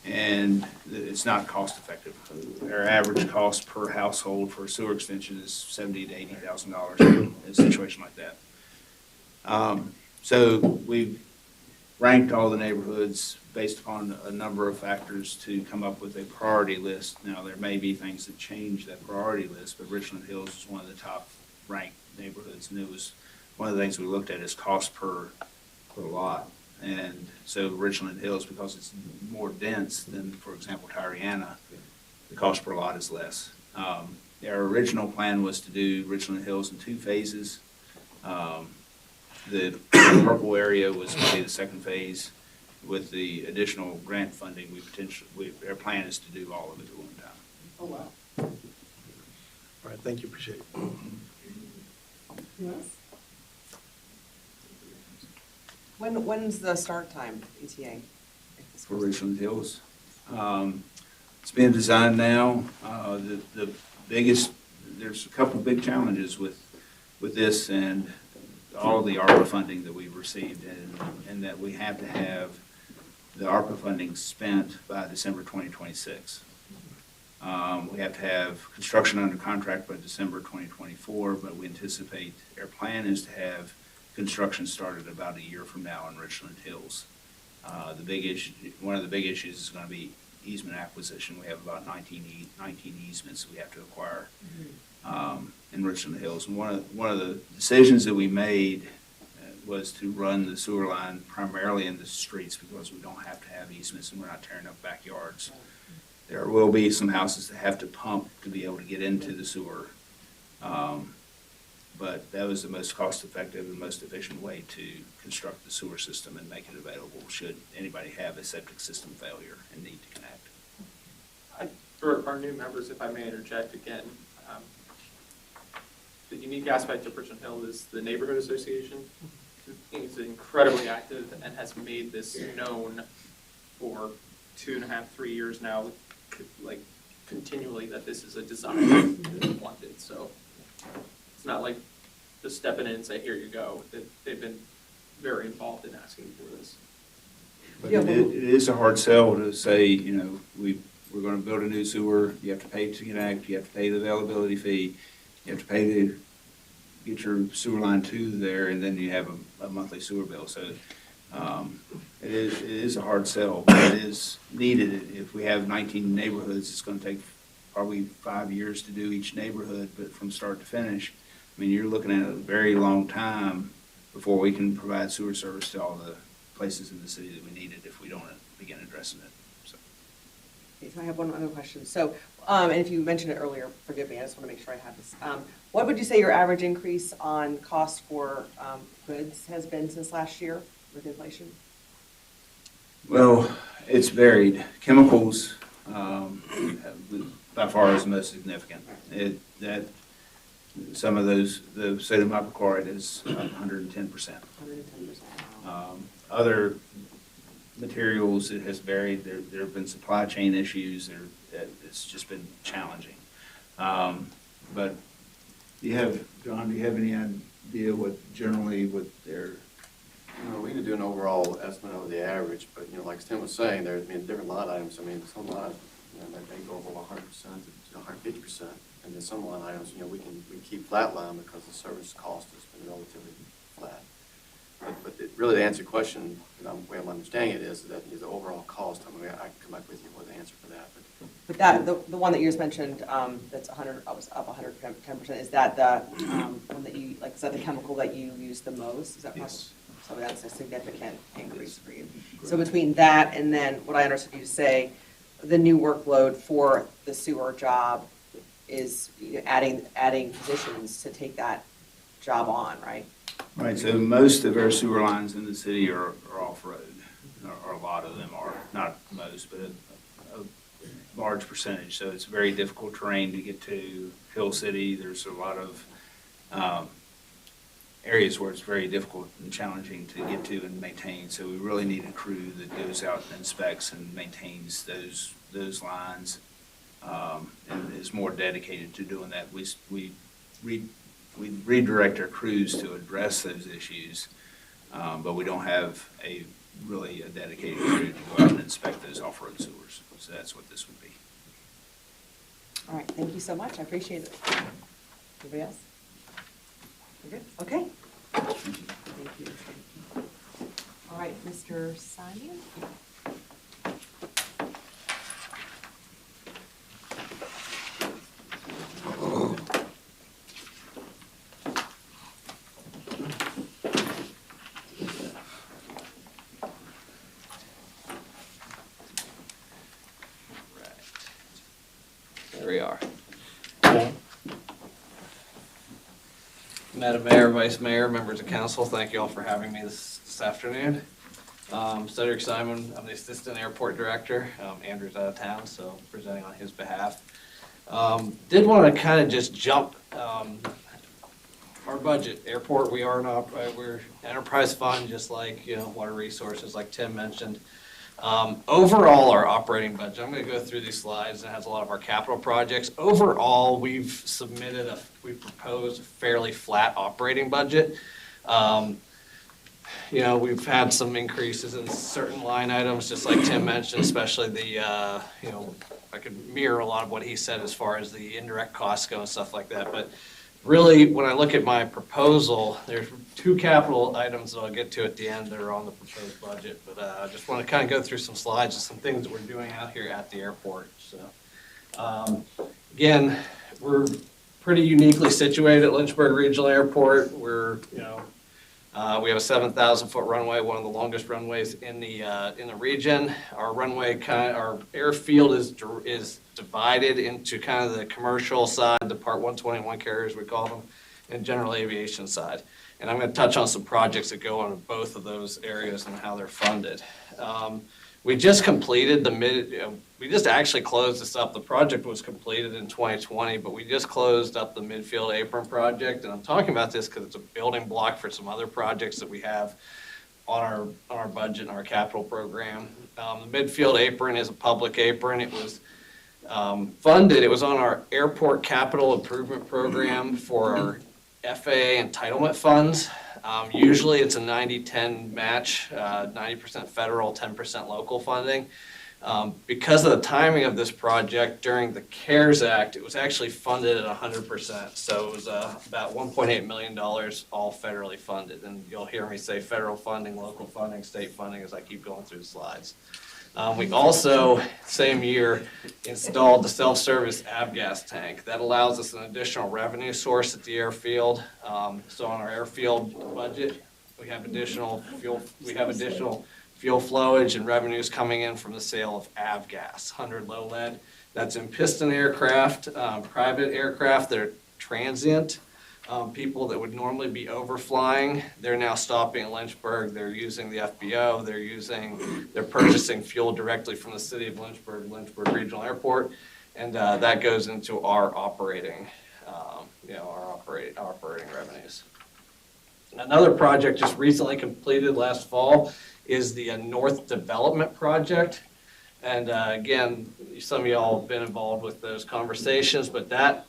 and it's not cost effective. Our average cost per household for a sewer extension is $70,000 to $80,000 in a situation like that. So we've ranked all the neighborhoods based upon a number of factors to come up with a priority list. Now, there may be things that change that priority list, but Richland Hills is one of the top ranked neighborhoods, and it was one of the things we looked at is cost per lot. And so Richland Hills, because it's more dense than, for example, Tariana, the cost per lot is less. Our original plan was to do Richland Hills in 2 phases. The purple area was going to be the second phase. With the additional grant funding, our plan is to do all of it at one time. Oh, wow. All right, thank you, appreciate it. Yes. When's the start time, ETA? For Richland Hills. It's being designed now. The biggest, there's a couple big challenges with this and all of the ARPA funding that we've received, and that we have to have the ARPA funding spent by December 2026. We have to have construction under contract by December 2024, but we anticipate, our plan is to have construction started about a year from now in Richland Hills. The big issue, one of the big issues is going to be easement acquisition. We have about 19 easements we have to acquire in Richland Hills. And one of the decisions that we made was to run the sewer line primarily in the streets because we don't have to have easements and we're not tearing up backyards. There will be some houses that have to pump to be able to get into the sewer. but that was the most cost-effective and most efficient way to construct the sewer system and make it available should anybody have a septic system failure and need to connect. For our new members, if I may interject again, the unique aspect of Bridgeton Hill is the neighborhood association. It's incredibly active and has made this known for 2.5, 3 years now, like continually, that this is a design that's wanted. So it's not like just stepping in and say, here you go. They've been very involved in asking for this. But it is a hard sell to say, you know, we're gonna build a new sewer, you have to pay to connect, you have to pay the availability fee, you have to pay to get your sewer line to there, and then you have a monthly sewer bill. So it is a hard sell, but it is needed. If we have 19 neighborhoods, it's gonna take probably 5 years to do each neighborhood, but from start to finish, I mean, you're looking at a very long time before we can provide sewer service to all the places in the city that we need it if we don't begin addressing it. So. Okay, so I have one other question. So, and if you mentioned it earlier, forgive me, I just want to make sure I have this. What would you say your average increase on cost for goods has been since last year with inflation? Well, it's varied. Chemicals, by far is the most significant. Some of those, the sodium hypochlorite is 110%. 110%. Other materials, it has varied. There have been supply chain issues. It's just been challenging. But John, do you have any idea what their? No, we need to do an overall estimate of the average, but, like Tim was saying, there, different line items, some line, they go over 100% to 150%, and then some line items, we keep flat line because the service cost has been relatively flat. But really, to answer your question, the way I'm understanding it is that the overall cost, I can come back with you with an answer for that. But that, the one that you just mentioned, that's 100, was up 110%, is that the one that you, like, is that the chemical that you use the most? Is that possible? Yes. So that's a significant increase for you. So between that and then what I understood you to say, the new workload for the sewer job is adding positions to take that job on, right? Right, so most of our sewer lines in the city are off-road, or a lot of them are, not most, but a large percentage. So it's very difficult terrain to get to. Hill City, there's a lot of areas where it's very difficult and challenging to get to and maintain. So we really need a crew that goes out and inspects and maintains those lines, and is more dedicated to doing that. We redirect our crews to address those issues, but we don't have a dedicated crew to go out and inspect those off-road sewers. So that's what this would be. All right, thank you so much, I appreciate it. Anybody else? We're good? Okay. Thank you. All right, Mr. Simon? There we are. Madam Mayor, Vice Mayor, members of council, thank you all for having me this afternoon. Cedric Simon, I'm the Assistant Airport Director. Andrew's out of town, so presenting on his behalf. Did want to kind of just jump our budget. Airport, we're enterprise fund, just like, water resources, like Tim mentioned. Overall, our operating budget, I'm going to go through these slides, and it has a lot of our capital projects. Overall, we've proposed a fairly flat operating budget. We've had some increases in certain line items, just like Tim mentioned, especially the, I could mirror a lot of what he said as far as the indirect costs go and stuff like that. But really, when I look at my proposal, there's two capital items that I'll get to at the end that are on the proposed budget. But I just want to kind of go through some slides of some things that we're doing out here at the airport. So, again, we're pretty uniquely situated at Lynchburg Regional Airport. We have a 7,000-foot runway, one of the longest runways in the region. Our runway, our airfield is divided into kind of the commercial side, the Part 121 carriers we call them, and general aviation side. And I'm going to touch on some projects that go on in both of those areas and how they're funded. We just completed we just actually closed this up. The project was completed in 2020, but we just closed up the midfield apron project. And I'm talking about this because it's a building block for some other projects that we have on our budget and our capital program. The midfield apron is a public apron. It was funded. It was on our airport capital improvement program for our FAA entitlement funds. Usually it's a 90-10 match, 90% federal, 10% local funding. Because of the timing of this project during the CARES Act, it was actually funded at 100%. So it was about $1.8 million all federally funded. And you'll hear me say federal funding, local funding, state funding as I keep going through the slides. We also, same year, installed the self-service avgas tank. That allows us an additional revenue source at the airfield. So on our airfield budget, we have additional fuel flowage and revenues coming in from the sale of avgas, 100 low lead. That's in piston aircraft, private aircraft that are transient. People that would normally be overflying, they're now stopping in Lynchburg. They're using the FBO. They're purchasing fuel directly from the city of Lynchburg Regional Airport, and that goes into our operating revenues. Another project just recently completed last fall is the North Development Project. And again, some of y'all have been involved with those conversations, but that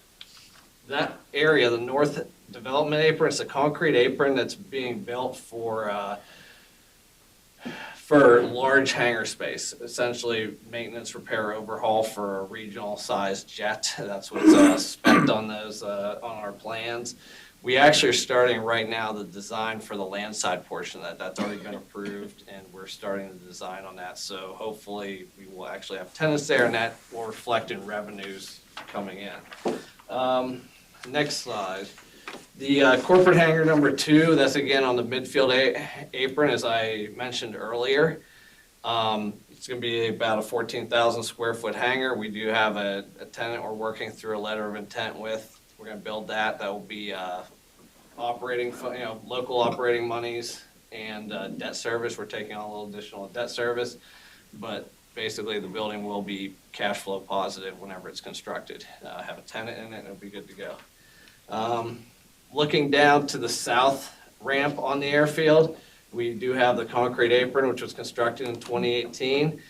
area, the North Development Apron, it's a concrete apron that's being built for large hangar space, essentially maintenance, repair, overhaul for a regional sized jet. That's what's spec'd on those on our plans. We actually are starting right now the design for the landside portion of that. That's already been approved, and we're starting the design on that. So hopefully we will actually have tenants there, and that will reflect in revenues coming in. Next slide. The corporate hangar number 2, that's again on the midfield apron, as I mentioned earlier. It's going to be about a 14,000 square foot hangar. We do have a tenant we're working through a letter of intent with. We're going to build that. That will be operating, local operating monies and debt service. We're taking on a little additional debt service, but basically the building will be cash flow positive whenever it's constructed. Have a tenant in it, and it'll be good to go. Looking down to the south ramp on the airfield, we do have the concrete apron, which was constructed in 2018.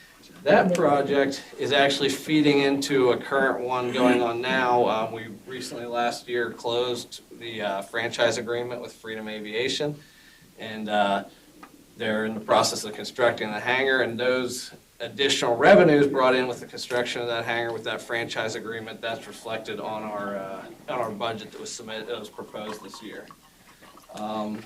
That project is actually feeding into a current one going on now. We recently last year closed the franchise agreement with Freedom Aviation, and they're in the process of constructing the hangar, and those additional revenues brought in with the construction of that hangar with that franchise agreement, that's reflected on our budget that was submitted, that was proposed this year. One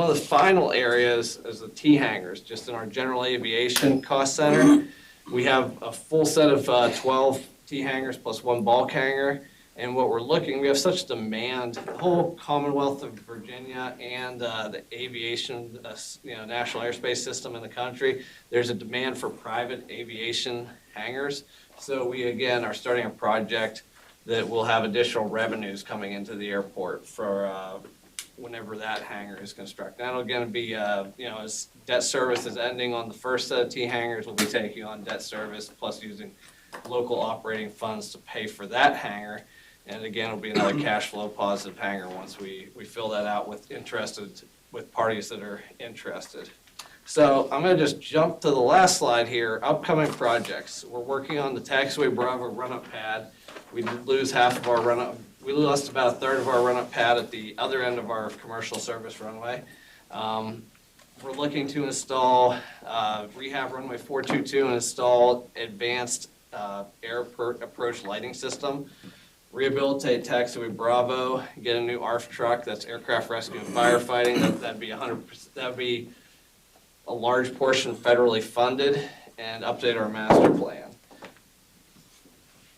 of the final areas is the T hangars, just in our general aviation cost center. We have a full set of 12 T hangars plus 1 bulk hangar. And what we have such demand, the whole Commonwealth of Virginia and the aviation, national airspace system in the country, there's a demand for private aviation hangars. So we, again, are starting a project that will have additional revenues coming into the airport for whenever that hangar is constructed. That'll again be, as debt service is ending on the first set of T hangars, we'll be taking on debt service plus using local operating funds to pay for that hangar. And again, it'll be another cash flow positive hangar once we fill that out with parties that are interested. So I'm going to just jump to the last slide here. Upcoming projects. We're working on the taxiway Bravo run-up pad. We lose half of our run-up. We lost about a third of our run-up pad at the other end of our commercial service runway. We're looking to install rehab runway 422 and install advanced air approach lighting system. Rehabilitate taxiway Bravo, get a new ARF truck, that's aircraft rescue and firefighting. That'd be 100%. That'd be a large portion federally funded, and update our master plan.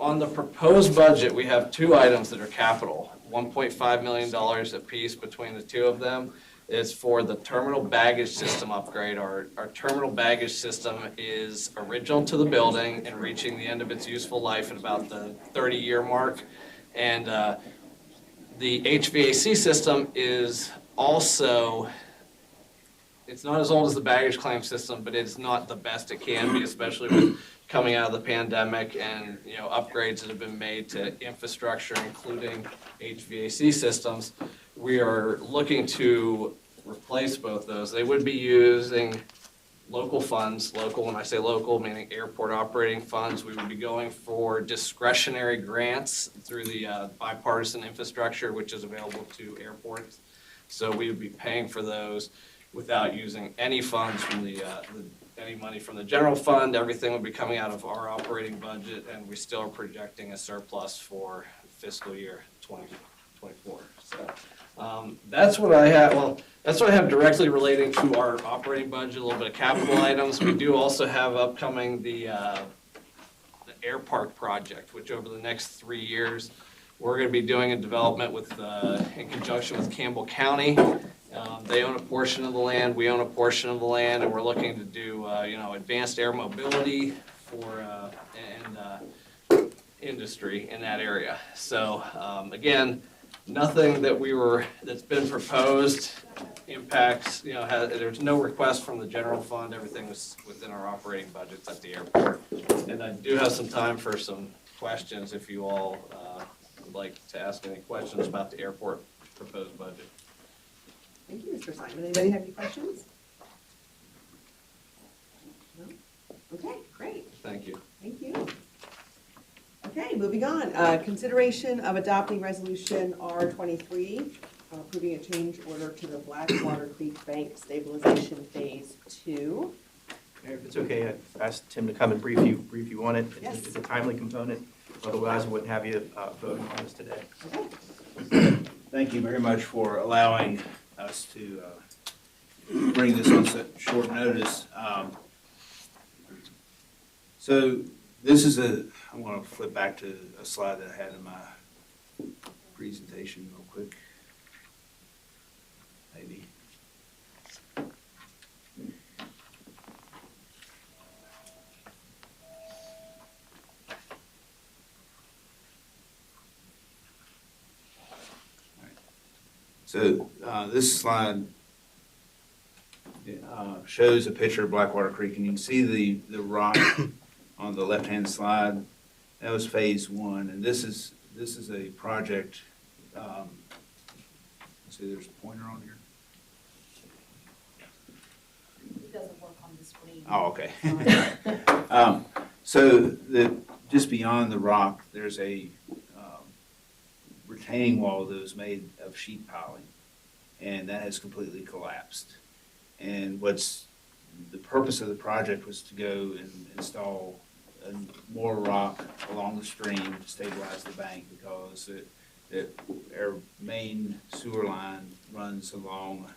On the proposed budget, we have 2 items that are capital, $1.5 million apiece between the 2 of them. It's for the terminal baggage system upgrade. Our terminal baggage system is original to the building and reaching the end of its useful life at about the 30-year mark. And the HVAC system is also, it's not as old as the baggage claim system, but it's not the best it can be, especially with coming out of the pandemic and, upgrades that have been made to infrastructure, including HVAC systems. We are looking to replace both those. They would be using local funds, local, when I say local, meaning airport operating funds. We would be going for discretionary grants through the bipartisan infrastructure, which is available to airports. So we would be paying for those without using any funds from any money from the general fund. Everything would be coming out of our operating budget, and we still are projecting a surplus for fiscal year 2024. So that's what I have. Well, that's what I have directly relating to our operating budget, a little bit of capital items. We do also have upcoming the air park project, which over the next 3 years, we're going to be doing a development with, in conjunction with Campbell County. They own a portion of the land, we own a portion of the land, and we're looking to do, advanced air mobility for, and industry in that area. So, again, nothing that's been proposed impacts, there's no request from the general fund. Everything was within our operating budgets at the airport. And I do have some time for some questions if you all would like to ask any questions about the airport proposed budget. Thank you, Mr. Simon. Anybody have any questions? No? Okay, great. Thank you. Thank you. Okay, moving on. Consideration of adopting resolution R23, approving a change order to the Blackwater Creek Bank Stabilization Phase 2. Mayor, if it's okay, I'd ask Tim to come and brief you on it. Yes. It's a timely component, otherwise I wouldn't have you voting on this today. Okay. Thank you very much for allowing us to bring this on such short notice. So this is I want to flip back to a slide that I had in my presentation real quick. Maybe. So this slide shows a picture of Blackwater Creek, and you can see the rock on the left-hand slide. That was phase 1, and this is a project. See, there's a pointer on here. It doesn't work on the screen. Oh, okay. So just beyond the rock, there's a retaining wall that was made of sheet piling, and that has completely collapsed. And the purpose of the project was to go and install more rock along the stream to stabilize the bank, because our main sewer line runs along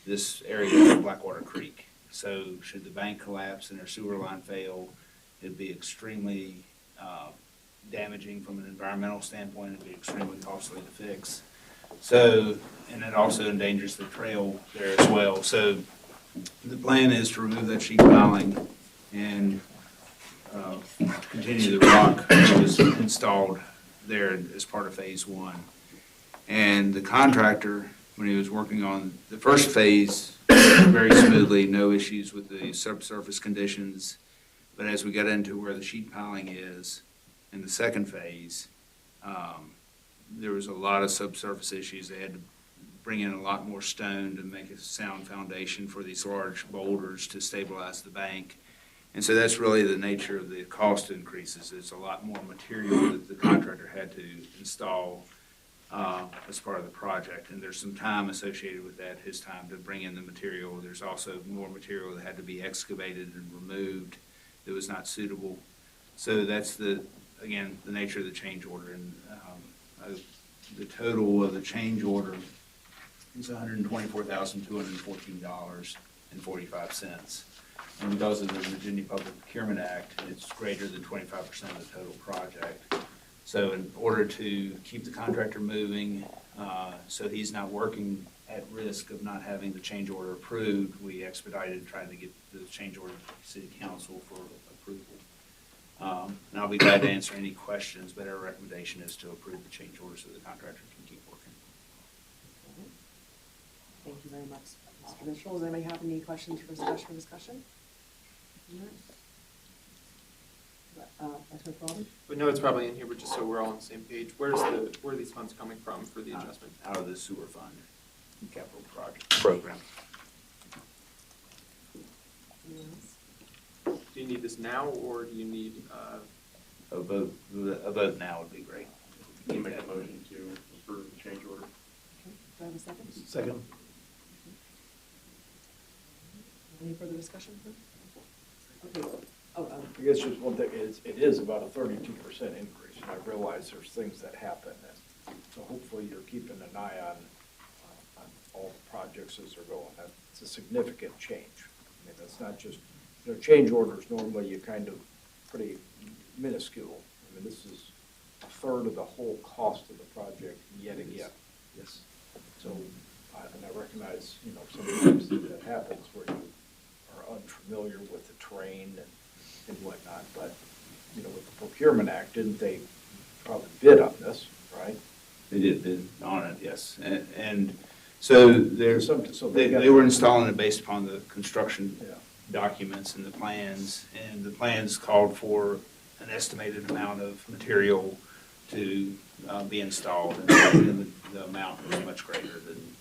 this area of Blackwater Creek. So should the bank collapse and our sewer line fail, it'd be extremely damaging from an environmental standpoint. It'd be extremely costly to fix. So, and it also endangers the trail there as well. So the plan is to remove that sheet piling and continue the rock that was installed there as part of phase 1. And the contractor, when he was working on the first phase, very smoothly, no issues with the subsurface conditions. But as we got into where the sheet piling is in the second phase, there was a lot of subsurface issues. They had to bring in a lot more stone to make a sound foundation for these large boulders to stabilize the bank. And so that's really the nature of the cost increases. It's a lot more material that the contractor had to install as part of the project. And there's some time associated with that, his time to bring in the material. There's also more material that had to be excavated and removed that was not suitable. So that's again, the nature of the change order. And the total of the change order is $124,214.45. And because of the Virginia Public Procurement Act, it's greater than 25% of the total project. So in order to keep the contractor moving, so he's not working at risk of not having the change order approved, we expedited trying to get the change order to City Council for approval. And I'll be glad to answer any questions, but our recommendation is to approve the change order so the contractor can keep working. Thank you very much, Mr. Mitchell. Does anybody have any questions for discussion? Vice Mayor Crowley? We know it's probably in here, but just so we're all on the same page, where are these funds coming from for the adjustment? Out of the sewer fund, capital project program. Anyone else? Do you need this now, or do you need, A vote now would be great. Can you make a motion to approve the change order? Do I have a second? Second. Any further discussion? Okay. I guess just one thing, it is about a 32% increase, and I realize there's things that happen, and so hopefully you're keeping an eye on all the projects as they're going. That's a significant change. I mean, that's not just, change orders normally you kind of pretty minuscule. I mean, this is a third of the whole cost of the project yet again. Yes. So, and I recognize, sometimes that happens where you are unfamiliar with the terrain and whatnot, but, with the Procurement Act, didn't they probably bid on this, right? They did bid on it, yes. And so there's, they were installing it based upon the construction Yeah. documents and the plans called for an estimated amount of material to be installed, and the amount was much greater than,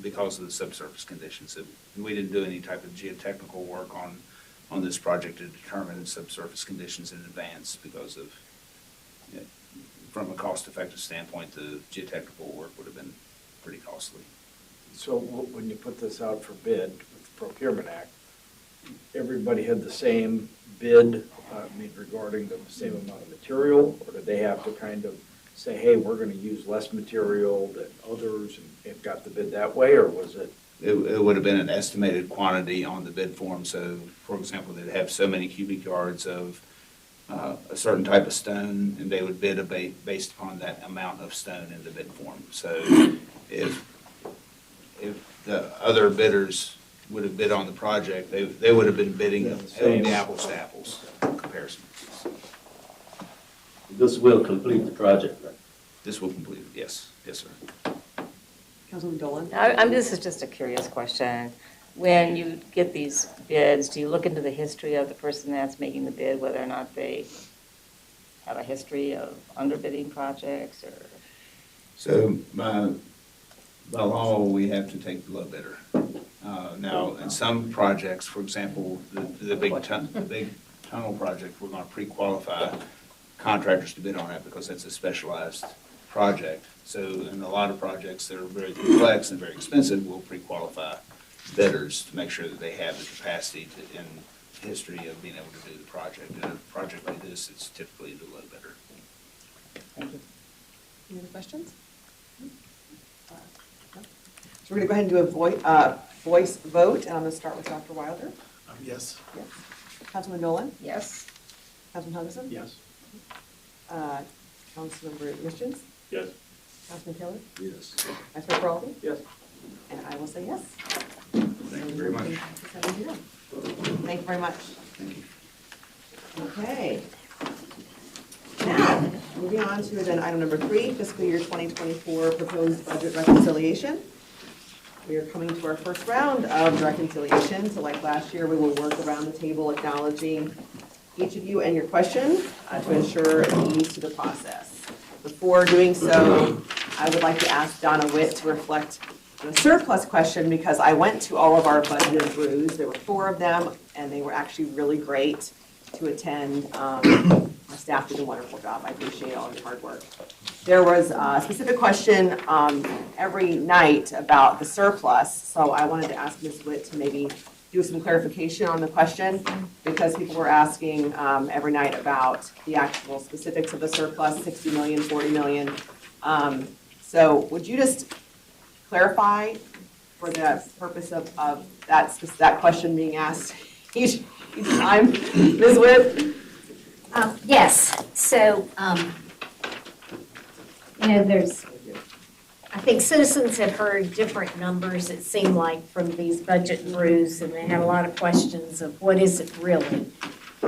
because of the subsurface conditions. And we didn't do any type of geotechnical work on this project to determine subsurface conditions in advance because of, from a cost-effective standpoint, the geotechnical work would have been pretty costly. So when you put this out for bid with the Procurement Act, everybody had the same bid, regarding the same amount of material? Or did they have to kind of say, hey, we're going to use less material than others and got the bid that way, or was it? It would have been an estimated quantity on the bid form. So, for example, they'd have so many cubic yards of a certain type of stone, and they would bid based upon that amount of stone in the bid form. So if the other bidders would have bid on the project, they would have been bidding the apples to apples comparison. This will complete the project, right? This will complete it, yes. Yes, sir. Councilman Dolan? This is just a curious question. When you get these bids, do you look into the history of the person that's making the bid, whether or not they have a history of underbidding projects or? So by law, we have to take the low bidder. Now, in some projects, for example, the big tunnel project, we're going to pre-qualify contractors to bid on that because that's a specialized project. So in a lot of projects that are very complex and very expensive, we'll pre-qualify bidders to make sure that they have the capacity and history of being able to do the project. In a project like this, it's typically the low bidder. Thank you. Any other questions? No? So we're going to go ahead and do a voice vote, and I'm going to start with Dr. Wilder. Yes. Yes. Councilman Nolan? Yes. Councilman Hutchinson? Yes. Councilmember Mischins? Yes. Councilman Taylor? Yes. Vice Mayor Crowley? Yes. And I will say yes. Thank you very much. Thank you very much. Thank you. Okay. Now, moving on to then item number 3, fiscal year 2024 proposed budget reconciliation. We are coming to our first round of reconciliation. So like last year, we will work around the table acknowledging each of you and your question to ensure ease to the process. Before doing so, I would like to ask Donna Witt to reflect the surplus question because I went to all of our budgeted brews. There were 4 of them, and they were actually really great to attend. Our staff did a wonderful job. I appreciate all your hard work. There was a specific question every night about the surplus, so I wanted to ask Ms. Witt to maybe do some clarification on the question because people were asking every night about the actual specifics of the surplus, 60 million, 40 million. So would you just clarify for the purpose of that question being asked each time, Ms. Witt? Yes, so, I think citizens have heard different numbers, it seemed like, from these budget brews, and they had a lot of questions of what is it really?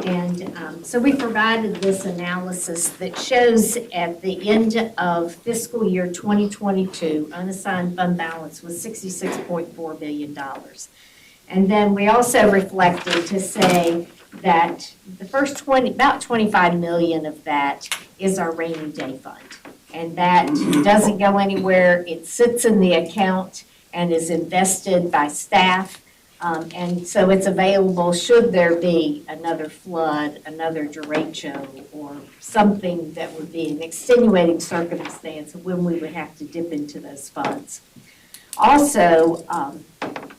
And so we provided this analysis that shows at the end of fiscal year 2022, unassigned fund balance was $66.4 billion. And then we also reflected to say that the first about 25 million of that is our rainy day fund. And that doesn't go anywhere. It sits in the account and is invested by staff. And so it's available should there be another flood, another derecho, or something that would be an extenuating circumstance when we would have to dip into those funds. Also,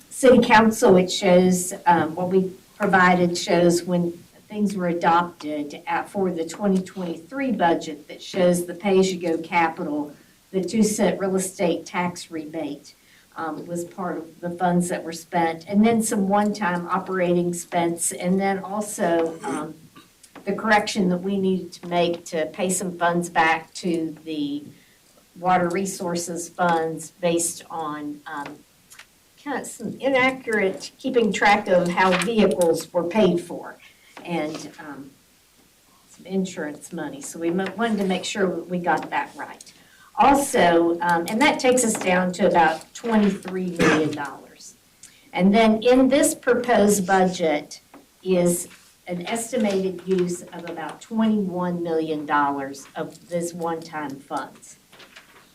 City Council, it shows, what we provided shows when things were adopted for the 2023 budget that shows the pay-as-you-go capital, the 2-cent real estate tax rebate. Was part of the funds that were spent, and then some one-time operating expense, and then also the correction that we needed to make to pay some funds back to the water resources funds based on kind of some inaccurate keeping track of how vehicles were paid for, and some insurance money. So we wanted to make sure we got that right. Also, and that takes us down to about $23 million. And then in this proposed budget is an estimated use of about $21 million of this one-time funds.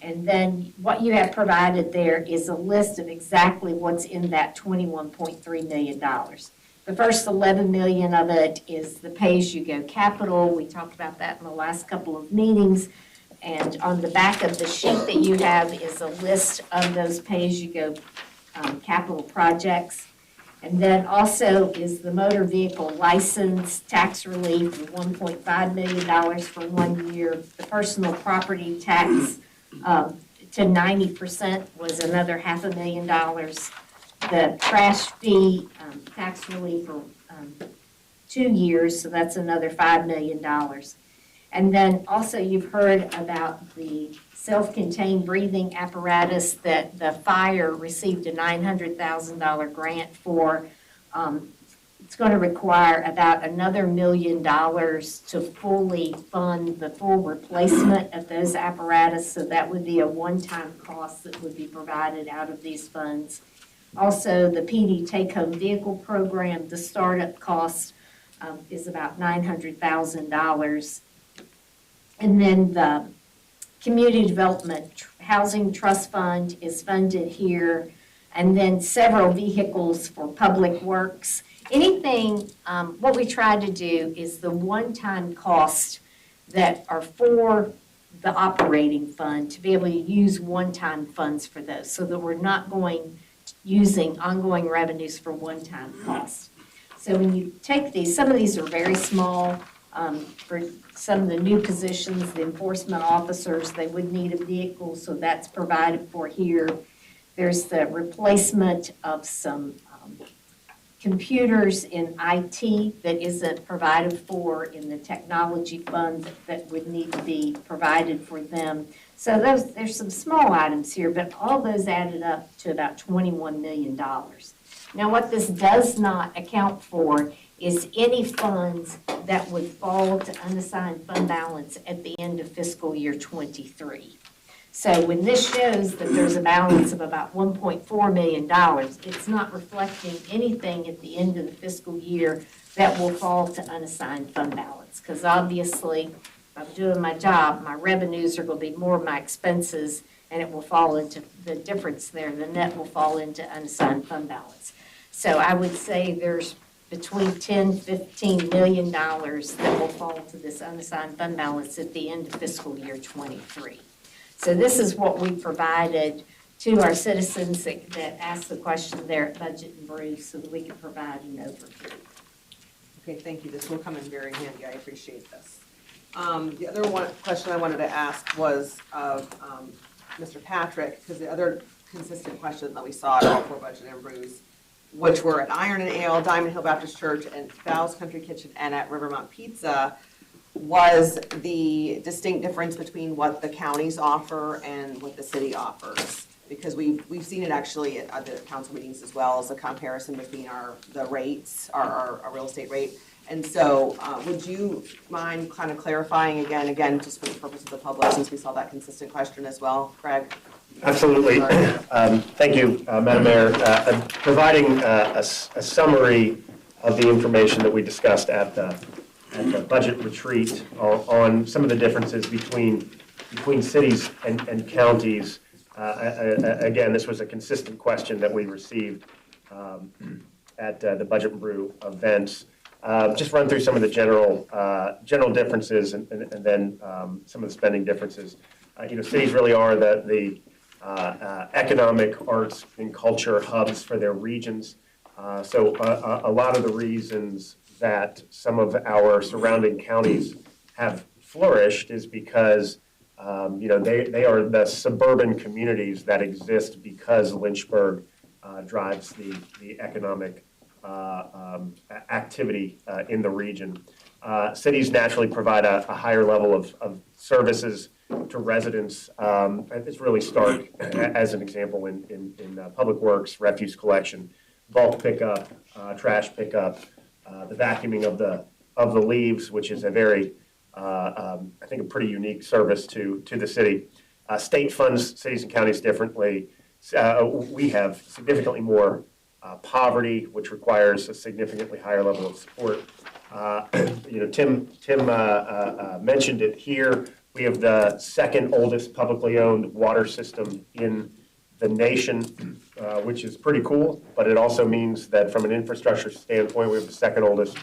And then what you have provided there is a list of exactly what's in that $21.3 million. The first 11 million of it is the pay-as-you-go capital. We talked about that in the last couple of meetings. And on the back of the sheet that you have is a list of those pay-as-you-go capital projects. And then also is the motor vehicle license tax relief for $1.5 million for 1 year. The personal property tax to 90% was another $500,000. The trash fee tax relief for 2 years, so that's another $5 million. And then also you've heard about the self-contained breathing apparatus that the fire received a $900,000 grant for. It's going to require about another $1 million to fully fund the full replacement of those apparatus. So that would be a one-time cost that would be provided out of these funds. Also, the PD take-home vehicle program, the startup cost is about $900,000. And then the Community Development Housing Trust Fund is funded here. And then several vehicles for public works. Anything, what we try to do is the one-time costs that are for the operating fund to be able to use one-time funds for those so that we're not using ongoing revenues for one-time costs. So when you take these, some of these are very small. For some of the new positions, the enforcement officers, they would need a vehicle, so that's provided for here. There's the replacement of some computers in IT that isn't provided for in the technology fund that would need to be provided for them. So there's some small items here, but all those added up to about $21 million. Now, what this does not account for is any funds that would fall to unassigned fund balance at the end of fiscal year 23. So when this shows that there's a balance of about $1.4 million, it's not reflecting anything at the end of the fiscal year that will fall to unassigned fund balance. Because obviously, if I'm doing my job, my revenues are going to be more of my expenses, and it will fall into the difference there. The net will fall into unassigned fund balance. So I would say there's between $10, $15 million that will fall to this unassigned fund balance at the end of fiscal year 23. So this is what we provided to our citizens that asked the question there at Budget and Brew so that we could provide an overview. Okay, thank you. This will come in very handy. I appreciate this. The other question I wanted to ask was of Mr. Patrick, because the other consistent question that we saw at all four Budget and Brews, which were at Iron and Ale, Diamond Hill Baptist Church, and Val's Country Kitchen, and at Rivermont Pizza, was the distinct difference between what the counties offer and what the city offers. Because we've seen it actually at the council meetings as well as a comparison between the rates, our real estate rate. And so would you mind kind of clarifying again, just for the purpose of the public, since we saw that consistent question as well, Craig? Absolutely. Thank you, Madam Mayor. Providing a summary of the information that we discussed at the budget retreat on some of the differences between cities and counties. Again, this was a consistent question that we received at the Budget and Brew events. Just run through some of the general differences and then some of the spending differences. Cities really are the economic, arts, and culture hubs for their regions. So a lot of the reasons that some of our surrounding counties have flourished is because they are the suburban communities that exist because Lynchburg drives the economic activity in the region. Cities naturally provide a higher level of services to residents. It's really stark, as an example, in public works, refuse collection, bulk pickup, trash pickup, the vacuuming of the leaves, which is a very, I think, a pretty unique service to the city. State funds cities and counties differently. We have significantly more poverty, which requires a significantly higher level of support. Tim mentioned it here. We have the second oldest publicly owned water system in the nation, which is pretty cool, but it also means that from an infrastructure standpoint, we have the second oldest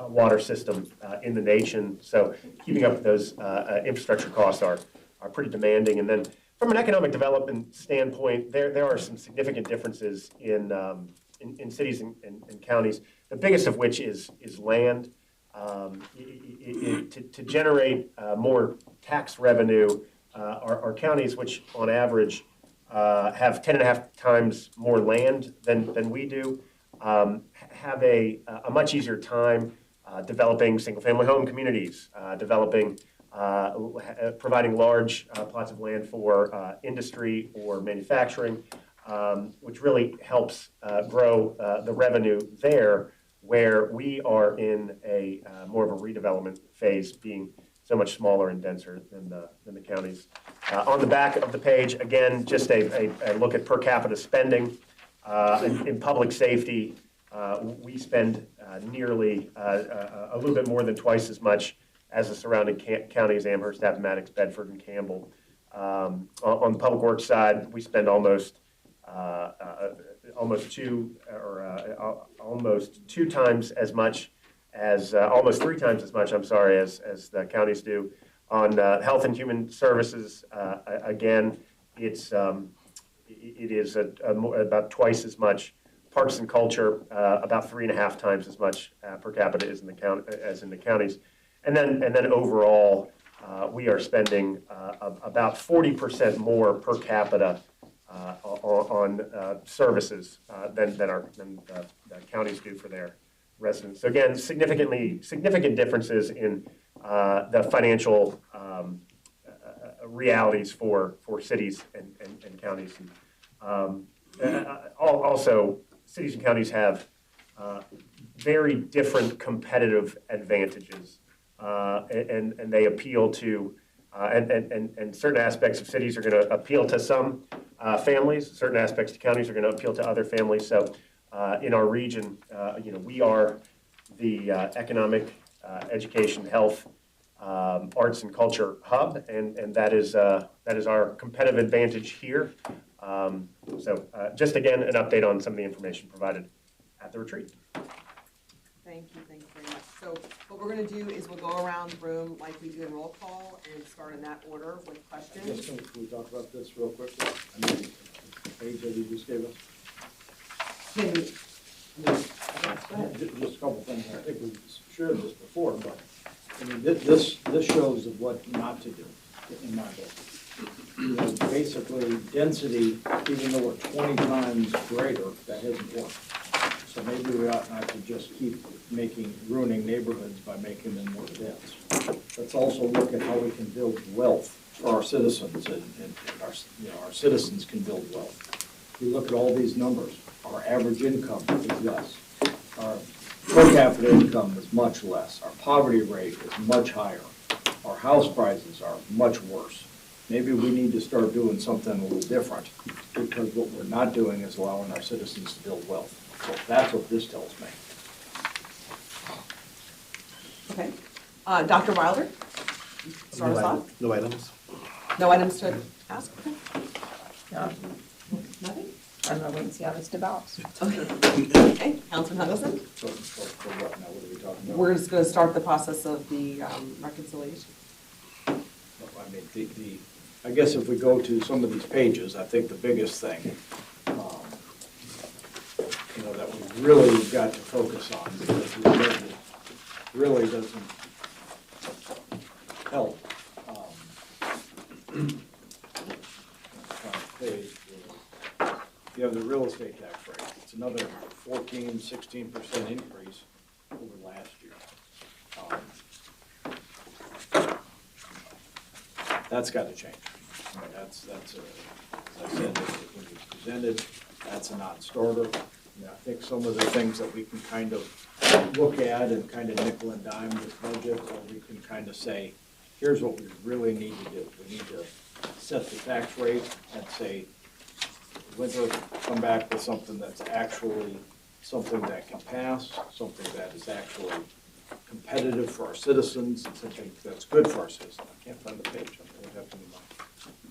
water system in the nation. So keeping up with those infrastructure costs are pretty demanding. And then from an economic development standpoint, there are some significant differences in cities and counties, the biggest of which is land. To generate more tax revenue, our counties, which on average have 10.5 times more land than we do, have a much easier time developing single-family home communities, providing large plots of land for industry or manufacturing, which really helps grow the revenue there, where we are in a more of a redevelopment phase, being so much smaller and denser than the counties. On the back of the page, again, just a look at per capita spending. In public safety, we spend nearly a little bit more than twice as much as the surrounding counties, Amherst, Appomattox, Bedford, and Campbell. On the public works side, we spend almost three times as much, as the counties do. On health and human services, again, it is about twice as much. Parks and culture, about 3.5 times as much per capita as in the counties. And then overall, we are spending about 40% more per capita on services than the counties do for their residents. So again, significant differences in the financial realities for cities and counties. Also, cities and counties have very different competitive advantages, and they appeal to, and certain aspects of cities are going to appeal to some families, certain aspects of counties are going to appeal to other families. So in our region, we are the economic, education, health, arts and culture hub, and that is our competitive advantage here. Just again, an update on some of the information provided at the retreat. Thank you very much. So what we're going to do is we'll go around the room like we do in roll call and start in that order with questions. Can we talk about this real quickly? I mean, the page that you just gave us. Just a couple things. I think we've shared this before, but I mean, this shows what not to do, in my book. Basically, density, even though we're 20 times greater, that hasn't worked. So maybe we ought not to just keep ruining neighborhoods by making them more dense. Let's also look at how we can build wealth for our citizens, and our citizens can build wealth. We look at all these numbers. Our average income is less. Our per capita income is much less. Our poverty rate is much higher. Our house prices are much worse. Maybe we need to start doing something a little different, because what we're not doing is allowing our citizens to build wealth. So that's what this tells me. Okay. Dr. Wilder? Start us off? No items? No items to ask? Okay. No, Nothing? I'm gonna wait and see how this develops. Okay, Councilman Huddleston? So for what now, what are we talking about? We're just gonna start the process of the reconciliation. I mean, I guess if we go to some of these pages, I think the biggest thing, that we really got to focus on, because the budget really doesn't help. You have the real estate tax rate. It's another 16% increase over last year. That's got to change. I mean, that's as I said, when you presented, that's a non-starter. I think some of the things that we can kind of look at and kind of nickel and dime this budget, or we can kind of say, here's what we really need to do. We need to set the tax rate and say, winter, come back with something that's actually something that can pass, something that is actually competitive for our citizens, and something that's good for our citizens. I can't find the page. I don't have to move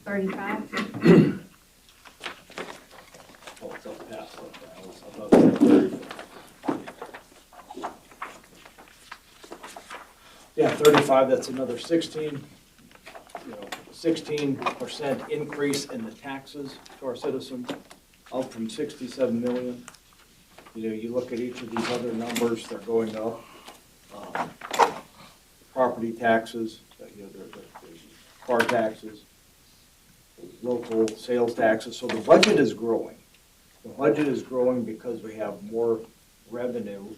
35? Oh, it's up past. Okay. I thought it was 35. Yeah, 35, that's another 16%, 16% increase in the taxes to our citizens, up from 67 million. You look at each of these other numbers, they're going up. Property taxes, the car taxes, local sales taxes. So the budget is growing. The budget is growing because we have more revenue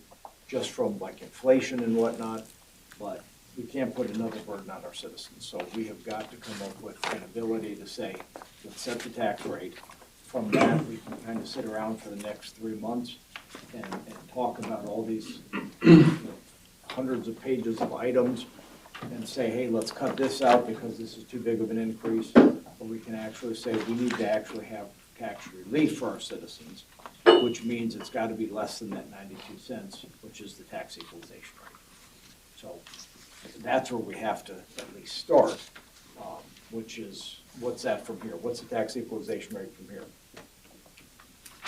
just from like inflation and whatnot, but we can't put another burden on our citizens. So we have got to come up with an ability to say, let's set the tax rate. From that, we can kind of sit around for the next 3 months and talk about all these hundreds of pages of items and say, hey, let's cut this out because this is too big of an increase. Or we can actually say we need to actually have tax relief for our citizens, which means it's got to be less than that 92 cents, which is the tax equalization rate. So that's where we have to at least start, which is, what's that from here? What's the tax equalization rate from here?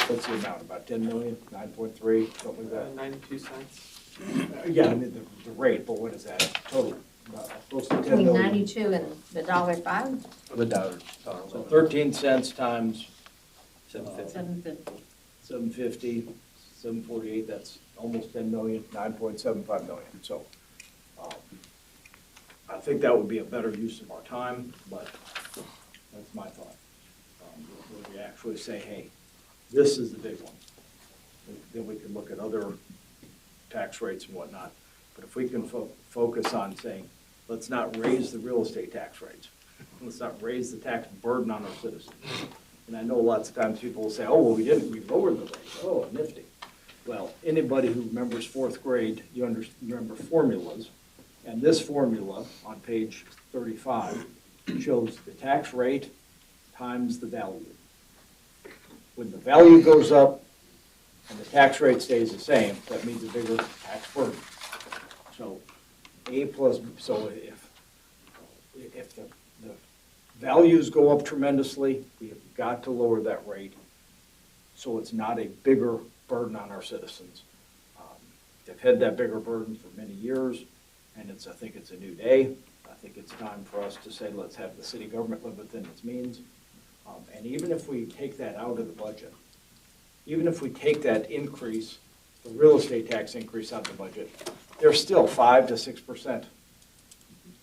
What's the amount, about 10 million, 9.3, something like that? 92 cents. Yeah, I mean, the rate, but what is that total? Close to 10 Between million. 92 and the $1.05? The dollar. So 13 cents times 750. 750, 748, that's almost 10 million, 9.75 million. So I think that would be a better use of our time, but that's my thought. Where we actually say, hey, this is the big one. Then we can look at other tax rates and whatnot. But if we can focus on saying, let's not raise the real estate tax rates. Let's not raise the tax burden on our citizens. And I know lots of times people will say, oh, well, we didn't, we lowered the rate. Oh, nifty. Well, anybody who remembers fourth grade, you remember formulas. And this formula on page 35 shows the tax rate times the value. When the value goes up and the tax rate stays the same, that means a bigger tax burden. So so if the values go up tremendously, we have got to lower that rate so it's not a bigger burden on our citizens. They've had that bigger burden for many years, and I think it's a new day. I think it's time for us to say, let's have the city government live within its means. And even if we take that out of the budget, even if we take that increase, the real estate tax increase out of the budget, there's still 5 to 6%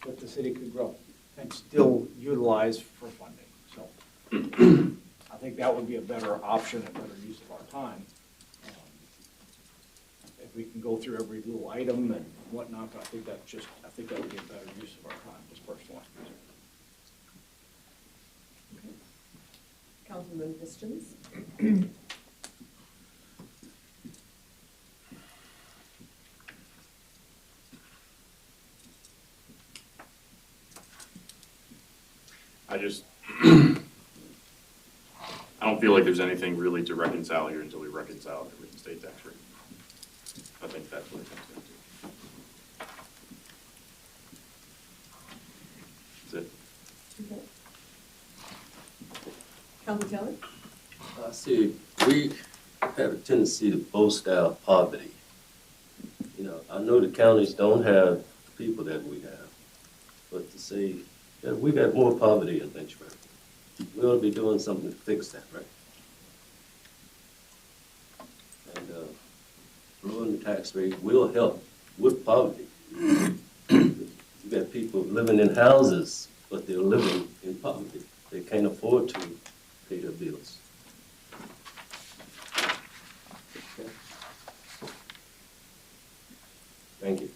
that the city could grow and still utilize for funding. So I think that would be a better option, a better use of our time. If we can go through every little item and whatnot, I think that would be a better use of our time, just personally. Councilman Pistons? I just, I don't feel like there's anything really to reconcile here until we reconcile the written state tax rate. I think that's what it comes down to. That's it. Councilor Taylor? See, we have a tendency to boast our poverty. You know, I know the counties don't have the people that we have, but to say that we got more poverty in Lynchburg, we ought to be doing something to fix that, right? And lowering the tax rate will help with poverty. You got people living in houses, but they're living in poverty. They can't afford to pay their bills. Okay. Thank you.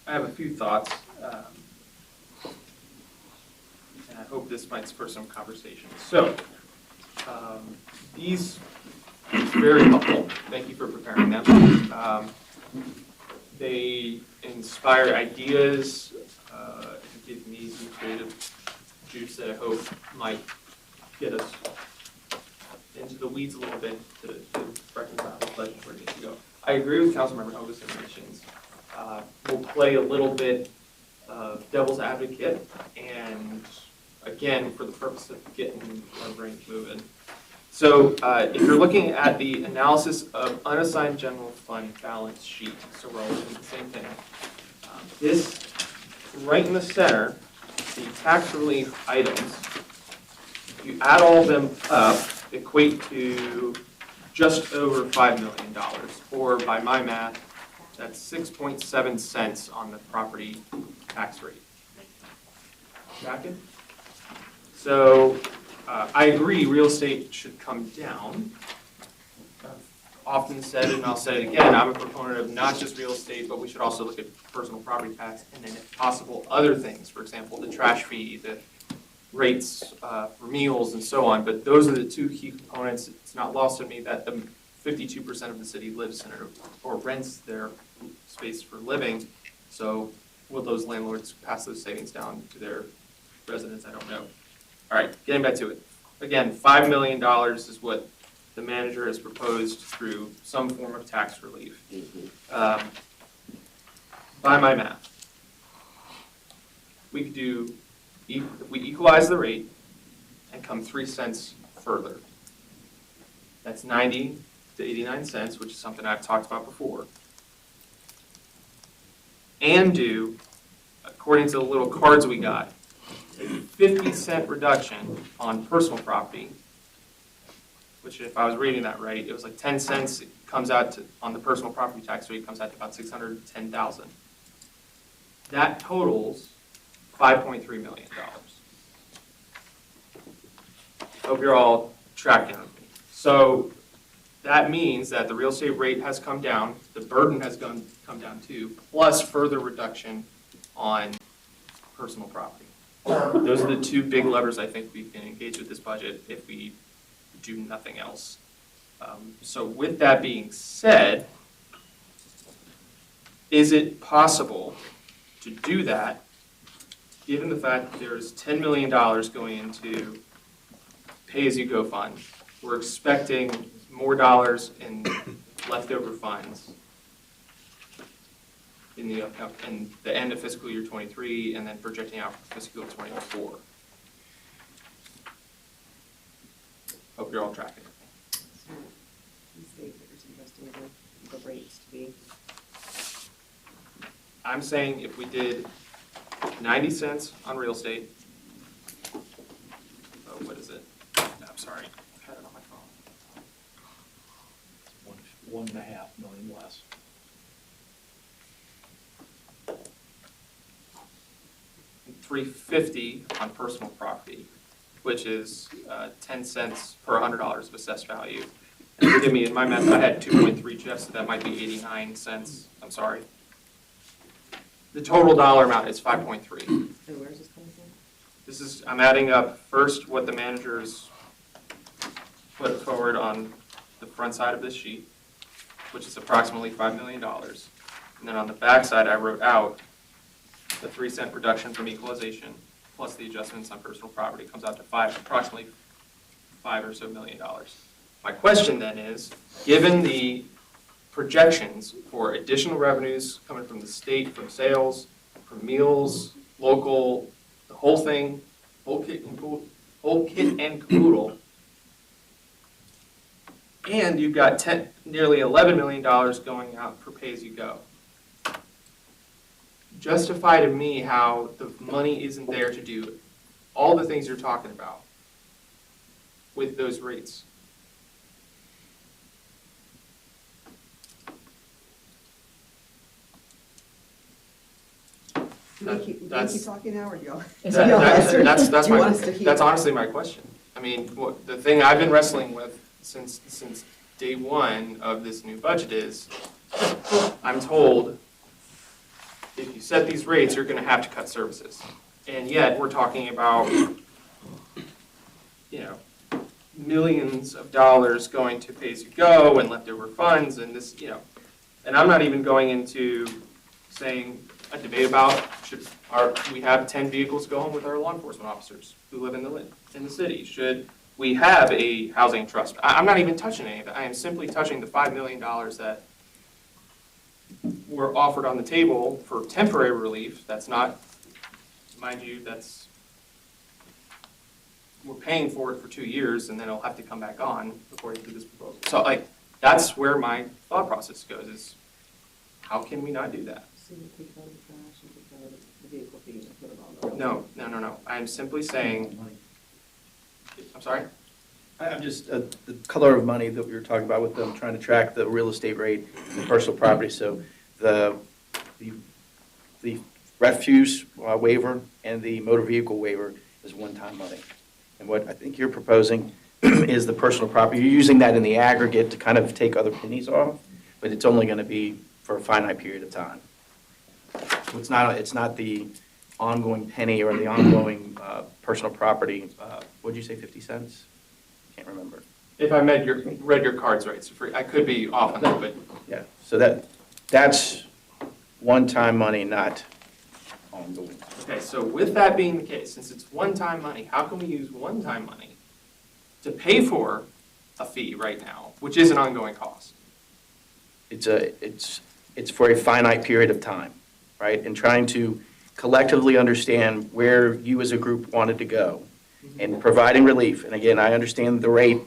I have a few thoughts, and I hope this might spur some conversation. So, these are very helpful. Thank you for preparing them. They inspire ideas, give me some creative juice that I hope might get us into the weeds a little bit to reconcile the budget where it needs to go. I agree with Councilmember Hovis' mentions. We'll play a little bit of devil's advocate, and again, for the purpose of getting our brains moving. So if you're looking at the analysis of unassigned general fund balance sheet, so we're all looking at the same thing. This, right in the center, the tax relief items, if you add all of them up, equate to just over $5 million, or by my math, that's 6.7 cents on the property tax rate. Tracking? So I agree real estate should come down. I've often said, and I'll say it again, I'm a proponent of not just real estate, but we should also look at personal property tax and then if possible other things, for example, the trash fee, the rates for meals and so on. But those are the two key components. It's not lost on me that the 52% of the city lives in or rents their space for living. So will those landlords pass those savings down to their residents? I don't know. All right, getting back to it. Again, $5 million is what the manager has proposed through some form of tax relief. By my math, we could do, if we equalize the rate and come 3 cents further. That's 90 to 89 cents, which is something I've talked about before. And do, according to the little cards we got, a 50-cent reduction on personal property, which if I was reading that right, it was like 10 cents comes out to, on the personal property tax rate, comes out to about $610,000. That totals $5.3 million. Hope you're all tracking with me. So that means that the real estate rate has come down, the burden has come down too, plus further reduction on personal property. Those are the two big levers I think we can engage with this budget if we do nothing else. So with that being said, is it possible to do that given the fact that there's $10 million going into pay-as-you-go fund? We're expecting more dollars in leftover funds in the end of fiscal year 23 and then projecting out for fiscal year 24. Hope you're all tracking. The rates to be. I'm saying if we did 90 cents on real estate, oh, what is it? I'm sorry, I had it on my phone. 1.5 million less. $350 on personal property, which is 10 cents per $100 of assessed value. And forgive me, in my math, I had 2.3, Jeff, so that might be 89 cents. I'm sorry. The total dollar amount is 5.3. So where's this coming from? This is, I'm adding up first what the managers put forward on the front side of this sheet, which is approximately $5 million. And then on the back side, I wrote out the 3-cent reduction from equalization, plus the adjustments on personal property, comes out to approximately $5 or so. My question then is, given the projections for additional revenues coming from the state, from sales, from meals, local, the whole thing, whole kit and caboodle, and you've got nearly $11 million going out for pay-as-you-go. Justify to me how the money isn't there to do all the things you're talking about with those rates. Do we keep talking now, or do y'all? That's honestly my question. I mean, the thing I've been wrestling with since day one of this new budget is, I'm told, if you set these rates, you're gonna have to cut services. And yet, we're talking about, millions of dollars going to pay-as-you-go and leftover funds and this, and I'm not even going into saying a debate about we have 10 vehicles go home with our law enforcement officers who live in the city? Should we have a housing trust? I'm not even touching any of that. I am simply touching the $5 million that were offered on the table for temporary relief. That's not, mind you, we're paying for it for 2 years, and then it'll have to come back on according to this proposal. So, that's where my thought process goes, is how can we not do that? No. I'm simply saying, I'm sorry? I'm just, the color of money that we were talking about with them, trying to track the real estate rate and personal property. So the refuse waiver and the motor vehicle waiver is one-time money. And what I think you're proposing is the personal property. You're using that in the aggregate to kind of take other pennies off, but it's only going to be for a finite period of time. So it's not the ongoing penny or the ongoing personal property. What'd you say, 50 cents? Can't remember. If I read your cards right, so I could be off on that, but. Yeah, so that's one-time money, not ongoing. Okay, so with that being the case, since it's one-time money, how can we use one-time money to pay for a fee right now, which is an ongoing cost? It's for a finite period of time, right? And trying to collectively understand where you as a group wanted to go and providing relief. And again, I understand the rate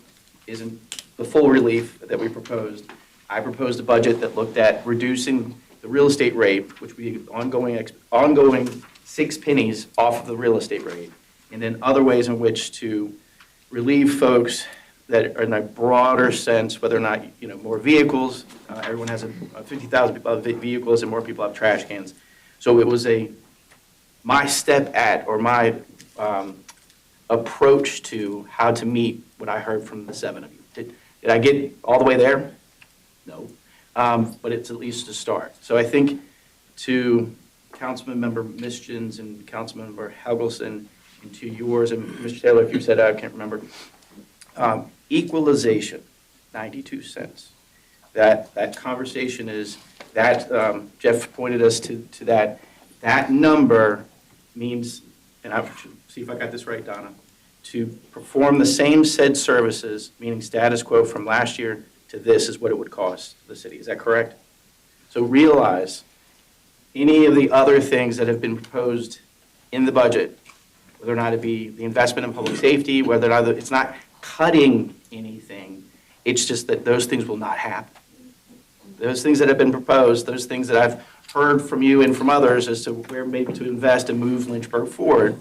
isn't the full relief that we proposed. I proposed a budget that looked at reducing the real estate rate, which would be ongoing 6 pennies off of the real estate rate, and then other ways in which to relieve folks that are in a broader sense, whether or not, more vehicles. Everyone has 50,000 people have vehicles and more people have trash cans. So it was my step at, or my approach to how to meet what I heard from the 7 of you. Did I get all the way there? No. But it's at least a start. So I think to Councilmember Mischins and Councilmember Helgelson, and to yours, and Mr. Taylor, if you said I can't remember, equalization, 92 cents. That conversation is, that Jeff pointed us to that number means, and I should see if I got this right, Donna, to perform the same said services, meaning status quo from last year to this, is what it would cost the city. Is that correct? So realize any of the other things that have been proposed in the budget, whether or not it be the investment in public safety, whether or not it's not cutting anything, it's just that those things will not happen. Those things that have been proposed, those things that I've heard from you and from others as to where maybe to invest and move Lynchburg forward,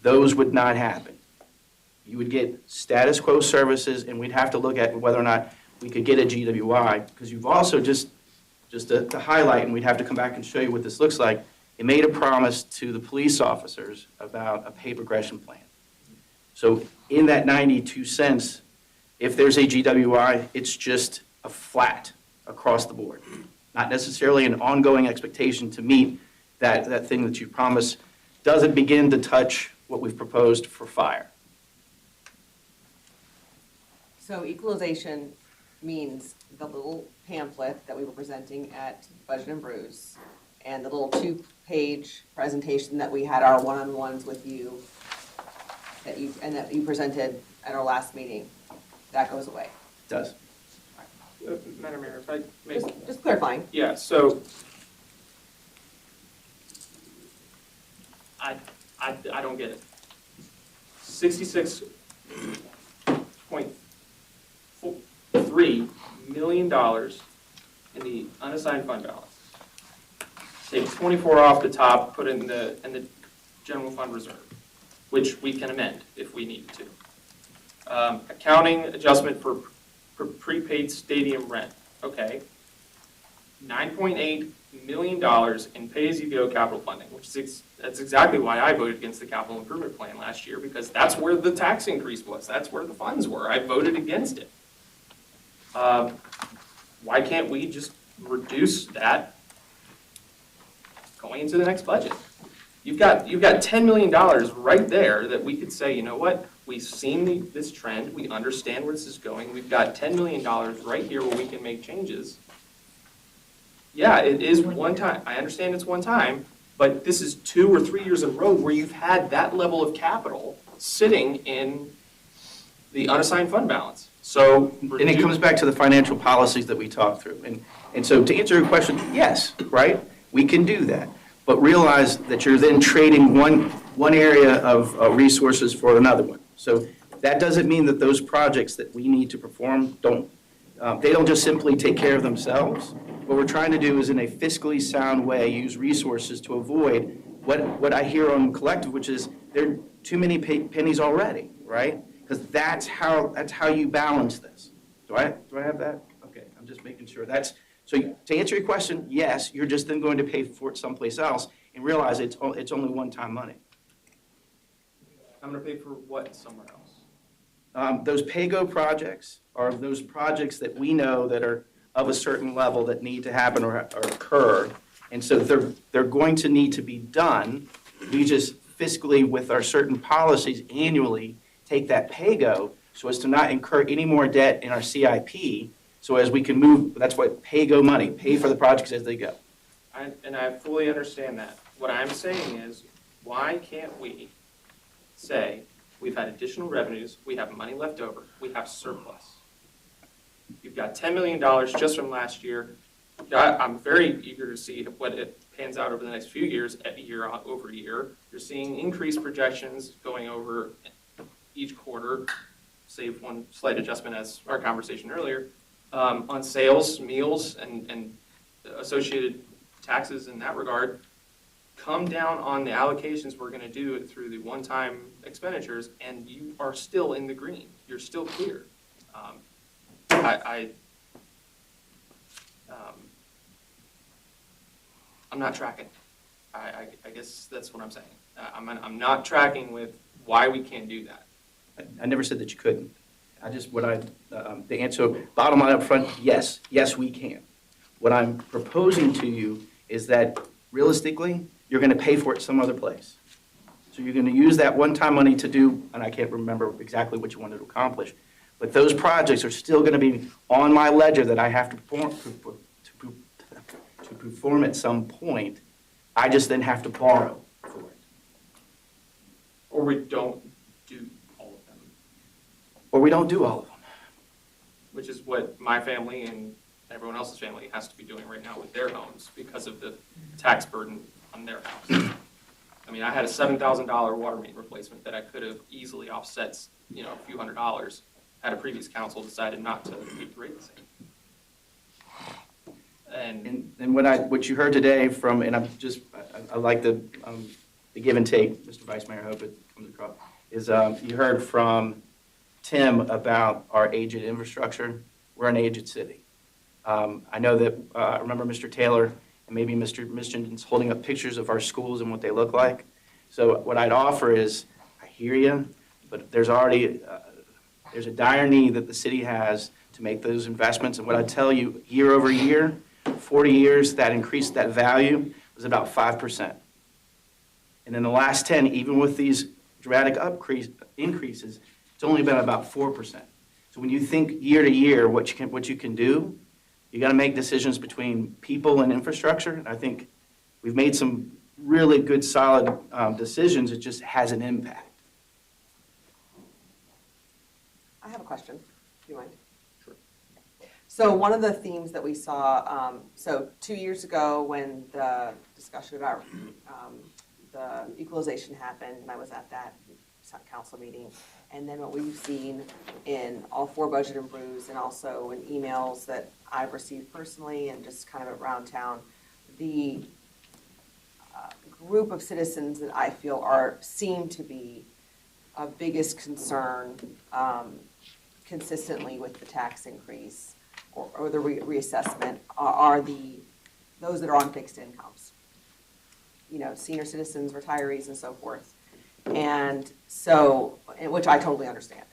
those would not happen. You would get status quo services, and we'd have to look at whether or not we could get a GWI, because you've also just to highlight, and we'd have to come back and show you what this looks like, it made a promise to the police officers about a pay progression plan. So in that 92 cents, if there's a GWI, it's just a flat across the board. Not necessarily an ongoing expectation to meet that thing that you promised. Doesn't begin to touch what we've proposed for fire. So equalization means the little pamphlet that we were presenting at Budget and Brews and the little 2-page presentation that we had our one-on-ones with you that you presented at our last meeting, that goes away. It does. Madam Mayor, if I may. Just clarifying. Yeah, so I don't get it. $66.3 million in the unassigned fund balance. Take 24 off the top, put it in the general fund reserve, which we can amend if we need to. Accounting adjustment for prepaid stadium rent, okay. $9.8 million in pay-as-you-go capital funding, that's exactly why I voted against the capital improvement plan last year, because that's where the tax increase was. That's where the funds were. I voted against it. Why can't we just reduce that going into the next budget? You've got $10 million right there that we could say, you know what? We've seen this trend. We understand where this is going. We've got $10 million right here where we can make changes. Yeah, it is one time. I understand it's one time, but this is 2 or 3 years in a row where you've had that level of capital sitting in the unassigned fund balance. So, And it comes back to the financial policies that we talked through. And so to answer your question, yes, right? We can do that. But realize that you're then trading one area of resources for another one. So that doesn't mean that those projects that we need to perform they don't just simply take care of themselves. What we're trying to do is in a fiscally sound way, use resources to avoid what I hear on collective, which is there are too many pennies already, right? Because that's how you balance this. Do I have that? Okay, I'm just making sure. So to answer your question, yes, you're just then going to pay for it someplace else and realize it's only one-time money. I'm going to pay for what somewhere else? Those pay-go projects are those projects that we know that are of a certain level that need to happen or occur. And so they're going to need to be done. We just fiscally, with our certain policies annually, take that pay-go so as to not incur any more debt in our CIP. So as we can move, that's what pay-go money, pay for the projects as they go. And I fully understand that. What I'm saying is, why can't we say, we've had additional revenues, we have money left over, we have surplus. You've got $10 million just from last year. I'm very eager to see what it pans out over the next few years, year over year. You're seeing increased projections going over each quarter, save one slight adjustment as our conversation earlier, on sales, meals, and associated taxes in that regard. Come down on the allocations we're going to do it through the one-time expenditures, and you are still in the green. You're still clear. I'm not tracking. I guess that's what I'm saying. I'm not tracking with why we can't do that. I never said that you couldn't. The answer, bottom line up front, yes, we can. What I'm proposing to you is that realistically, you're going to pay for it some other place. So you're going to use that one-time money to do, and I can't remember exactly what you wanted to accomplish, but those projects are still going to be on my ledger that I have to perform at some point. I just then have to borrow for it. Or we don't do all of them. Or we don't do all of them. Which is what my family and everyone else's family has to be doing right now with their homes because of the tax burden on their house. I mean, I had a $7,000 water main replacement that I could have easily offset, a few $100s had a previous council decided not to keep the rate the same. And what you heard today from, and I like the give and take, Mr. Vice Mayor, I hope it comes across, is you heard from Tim about our aged infrastructure. We're an aged city. I know that, I remember Mr. Taylor and maybe Mr. Mission's holding up pictures of our schools and what they look like. So what I'd offer is, I hear you, but there's already, there's a dire need that the city has to make those investments. And what I tell you, year over year, 40 years, that increase, that value was about 5%. And in the last 10, even with these dramatic increases, it's only been about 4%. So when you think year to year what you can do, you got to make decisions between people and infrastructure. And I think we've made some really good, solid decisions. It just has an impact. I have a question, do you mind? Sure. So one of the themes that we saw, so 2 years ago when the discussion about the equalization happened, and I was at that council meeting, and then what we've seen in all 4 budget improves and also in emails that I've received personally and just kind of around town, the group of citizens that I feel seem to be of biggest concern consistently with the tax increase or the reassessment are those that are on fixed incomes. You know, senior citizens, retirees, and so forth. And so, which I totally understand.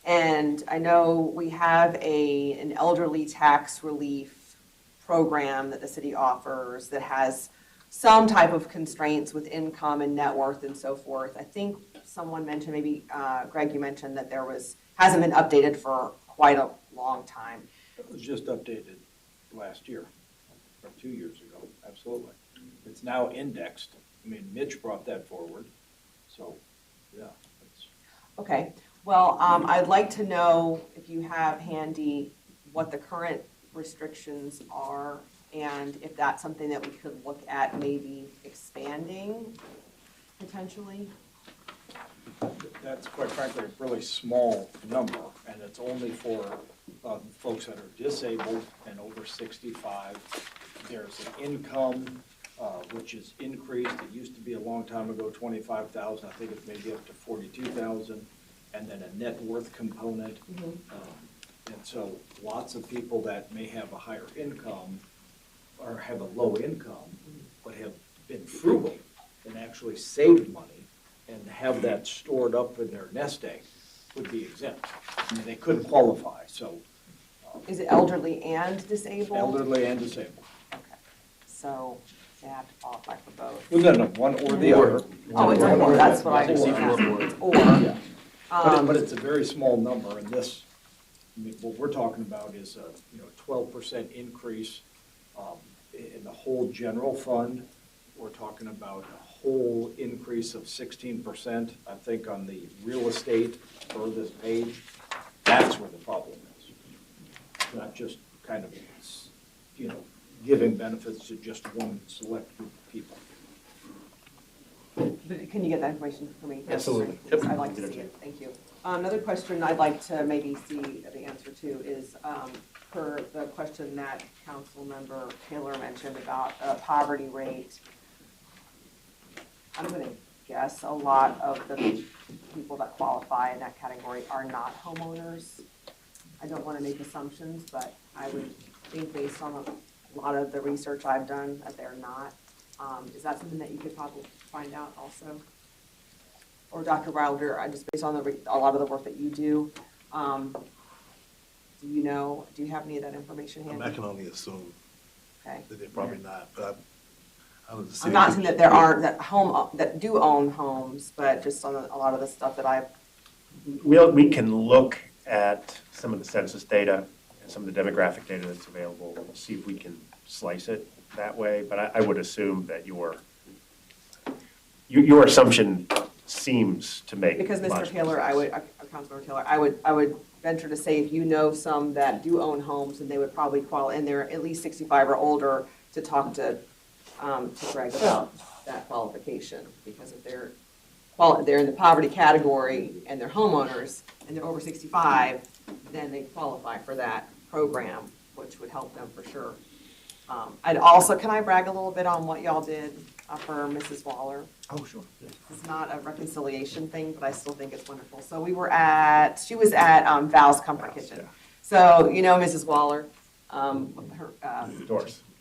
And I know we have an elderly tax relief program that the city offers that has some type of constraints with income and net worth and so forth. I think someone mentioned, maybe Greg, you mentioned that hasn't been updated for quite a long time. It was just updated last year, or 2 years ago, absolutely. It's now indexed. I mean, Mitch brought that forward, so, yeah. Okay, well, I'd like to know if you have handy what the current restrictions are and if that's something that we could look at maybe expanding potentially. That's quite frankly a really small number, and it's only for folks that are disabled and over 65. There's an income which is increased. It used to be a long time ago 25,000. I think it's maybe up to 42,000, and then a net worth component. And so lots of people that may have a higher income or have a low income, but have been frugal and actually saved money and have that stored up in their nest egg would be exempt. I mean, they couldn't qualify, so. Is it elderly and disabled? Elderly and disabled. Okay, so they have to qualify for both. Well, no, one or the other. Oh, it's or, that's what I was asking. It's or. Yeah. But it's a very small number, and this, I mean, what we're talking about is a 12% increase in the whole general fund. We're talking about a whole increase of 16%, I think, on the real estate for this page. That's where the problem is. Not just kind of, giving benefits to just one select group of people. Can you get that information for me? Absolutely. Yep. I'd like to see it, thank you. Another question I'd like to maybe see the answer to is for the question that Council Member Taylor mentioned about poverty rate. I'm going to guess a lot of the people that qualify in that category are not homeowners. I don't want to make assumptions, but I would think based on a lot of the research I've done that they're not. Is that something that you could probably find out also? Or Dr. Wilder, just based on a lot of the work that you do, do you have any of that information handy? I can only assume Okay. that they're probably not, but I'm not saying that there aren't that do own homes, but just on a lot of the stuff that I've. We can look at some of the census data and some of the demographic data that's available, and see if we can slice it that way. But I would assume that your assumption seems to make Because Mr. logical Taylor, Councilmember Taylor, I would venture to say if you know some that do own homes, and they would probably qualify, and they're at least 65 or older, to talk to Greg about that qualification, because if they're in the poverty category and they're homeowners and they're over 65, then they qualify for that program, which would help them for sure. I'd also, can I brag a little bit on what y'all did for Mrs. Waller? Oh, sure. It's not a reconciliation thing, but I still think it's wonderful. So she was at Val's Comfort Kitchen. So, Mrs. Waller,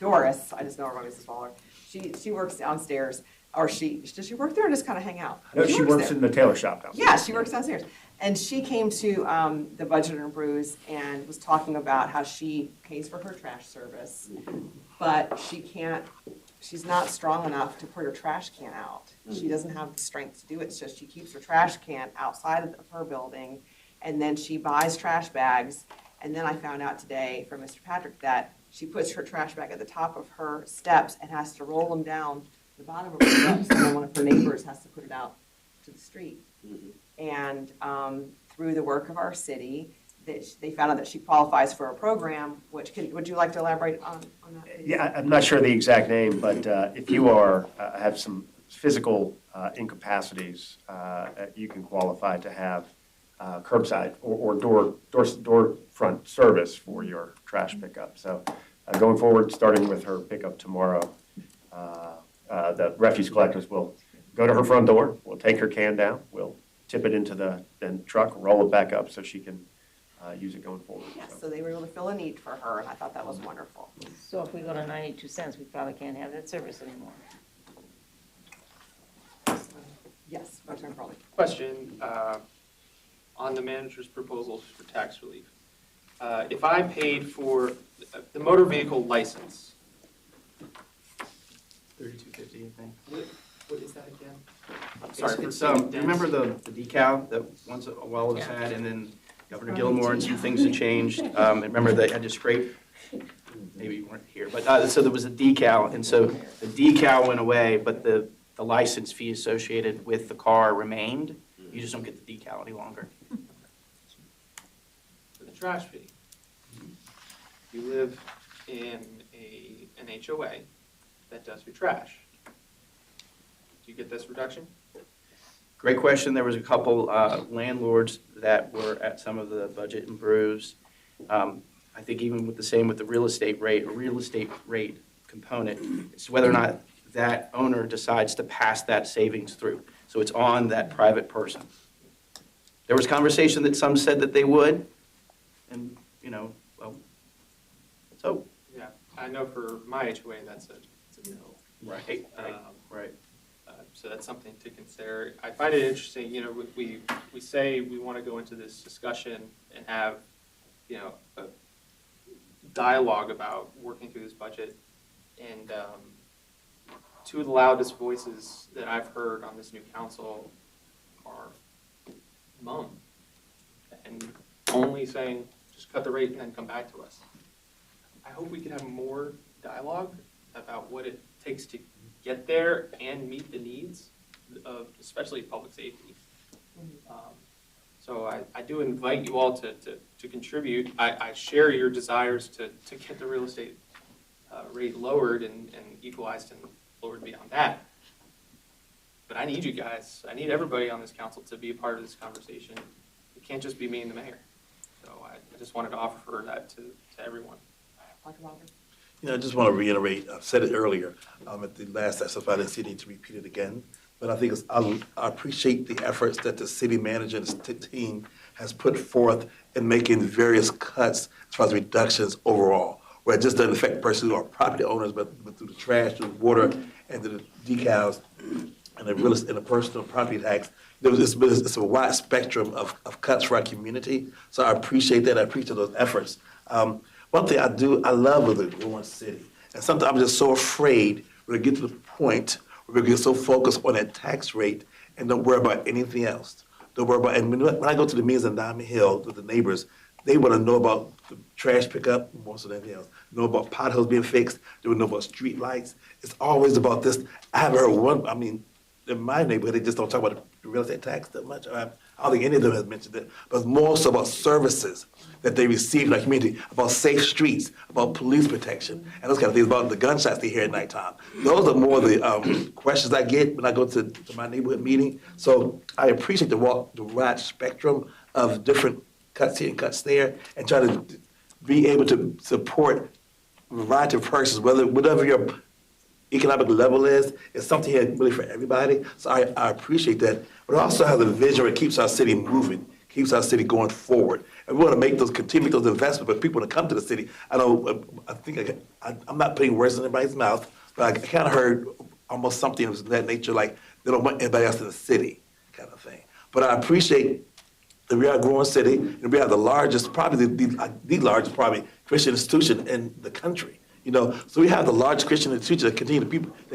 Doris, I just know her by Mrs. Waller. She works downstairs, or does she work there or just kind of hang out? No, she works in the tailor shop downstairs. Yeah, she works downstairs. And she came to the Budget and Brews and was talking about how she pays for her trash service, but she's not strong enough to put her trash can out. She doesn't have the strength to do it. It's just she keeps her trash can outside of her building, and then she buys trash bags. And then I found out today from Mr. Patrick that she puts her trash bag at the top of her steps and has to roll them down the bottom of her steps, and then one of her neighbors has to put it out to the street. And through the work of our city, they found out that she qualifies for a program, would you like to elaborate on that, please? Yeah, I'm not sure the exact name, but if you have some physical incapacities, you can qualify to have curbside or door front service for your trash pickup. So going forward, starting with her pickup tomorrow, the refuse collectors will go to her front door, we'll take her can down, we'll tip it into the truck, roll it back up so she can use it going forward. Yes, so they were able to fill a need for her, and I thought that was wonderful. So if we go to 92 cents, we probably can't have that service anymore. Yes, Representative Crawley. Question, on the manager's proposals for tax relief. If I paid for the motor vehicle license, $32.50, I think. what is that again? I'm Sorry, sorry, it's, remember the decal that once a while was had, and then Governor Gilmore and some things had changed? Remember they had to scrape, maybe you weren't here, but, so there was a decal, and so the decal went away, but the license fee associated with the car remained. You just don't get the decal any longer. For the trash fee, you live in an HOA that does your trash. Do you get this reduction? Great question. There was a couple landlords that were at some of the budget and brews. I think even with the real estate rate component, it's whether or not that owner decides to pass that savings through. So it's on that private person. There was conversation that some said that they would, and, well, so. Yeah, I know for my HOA, it's a no. Right, right. So that's something to consider. I find it interesting, we say we want to go into this discussion and have, a dialogue about working through this budget. And two of the loudest voices that I've heard on this new council are mum and only saying, just cut the rate and then come back to us. I hope we can have more dialogue about what it takes to get there and meet the needs of especially public safety. So I do invite you all to contribute. I share your desires to get the real estate rate lowered and equalized and lowered beyond that. But I need you guys, I need everybody on this council to be a part of this conversation. It can't just be me and the mayor. So I just wanted to offer that to everyone. Dr. Baldwin? I just want to reiterate, I've said it earlier, at the last SFI, I didn't see need to repeat it again, but I think I appreciate the efforts that the city manager and his team has put forth in making various cuts as far as reductions overall, where it just doesn't affect persons who are property owners, but through the trash, through the water, and through the decals, and the personal property tax. It's a wide spectrum of cuts for our community, so I appreciate that. I appreciate those efforts. One thing I love with the growing city, and sometimes I'm just so afraid we're going to get to the point where we're going to get so focused on that tax rate and don't worry about anything else. Don't worry about, and when I go to the meetings in Diamond Hill with the neighbors, they want to know about the trash pickup more than anything else. Know about potholes being fixed. They want to know about street lights. It's always about this. I haven't heard one, in my neighborhood, they just don't talk about the real estate tax that much. I don't think any of them has mentioned it, but it's more so about services that they receive in our community, about safe streets, about police protection, and those kind of things, about the gunshots they hear at nighttime. Those are more the questions I get when I go to my neighborhood meeting. So I appreciate the wide spectrum of different cuts here and cuts there, and try to be able to support a variety of persons, whatever your economic level is, it's something here really for everybody. So I appreciate that. But I also have the vision that keeps our city moving, keeps our city going forward. And we want to continue those investments, but people want to come to the city. I'm not putting words in anybody's mouth, but I kind of heard almost something of that nature, like they don't want anybody else in the city, kind of thing. But I appreciate that we are a growing city, and we have the largest, probably the largest, Christian institution in the country. So we have the large Christian institutions that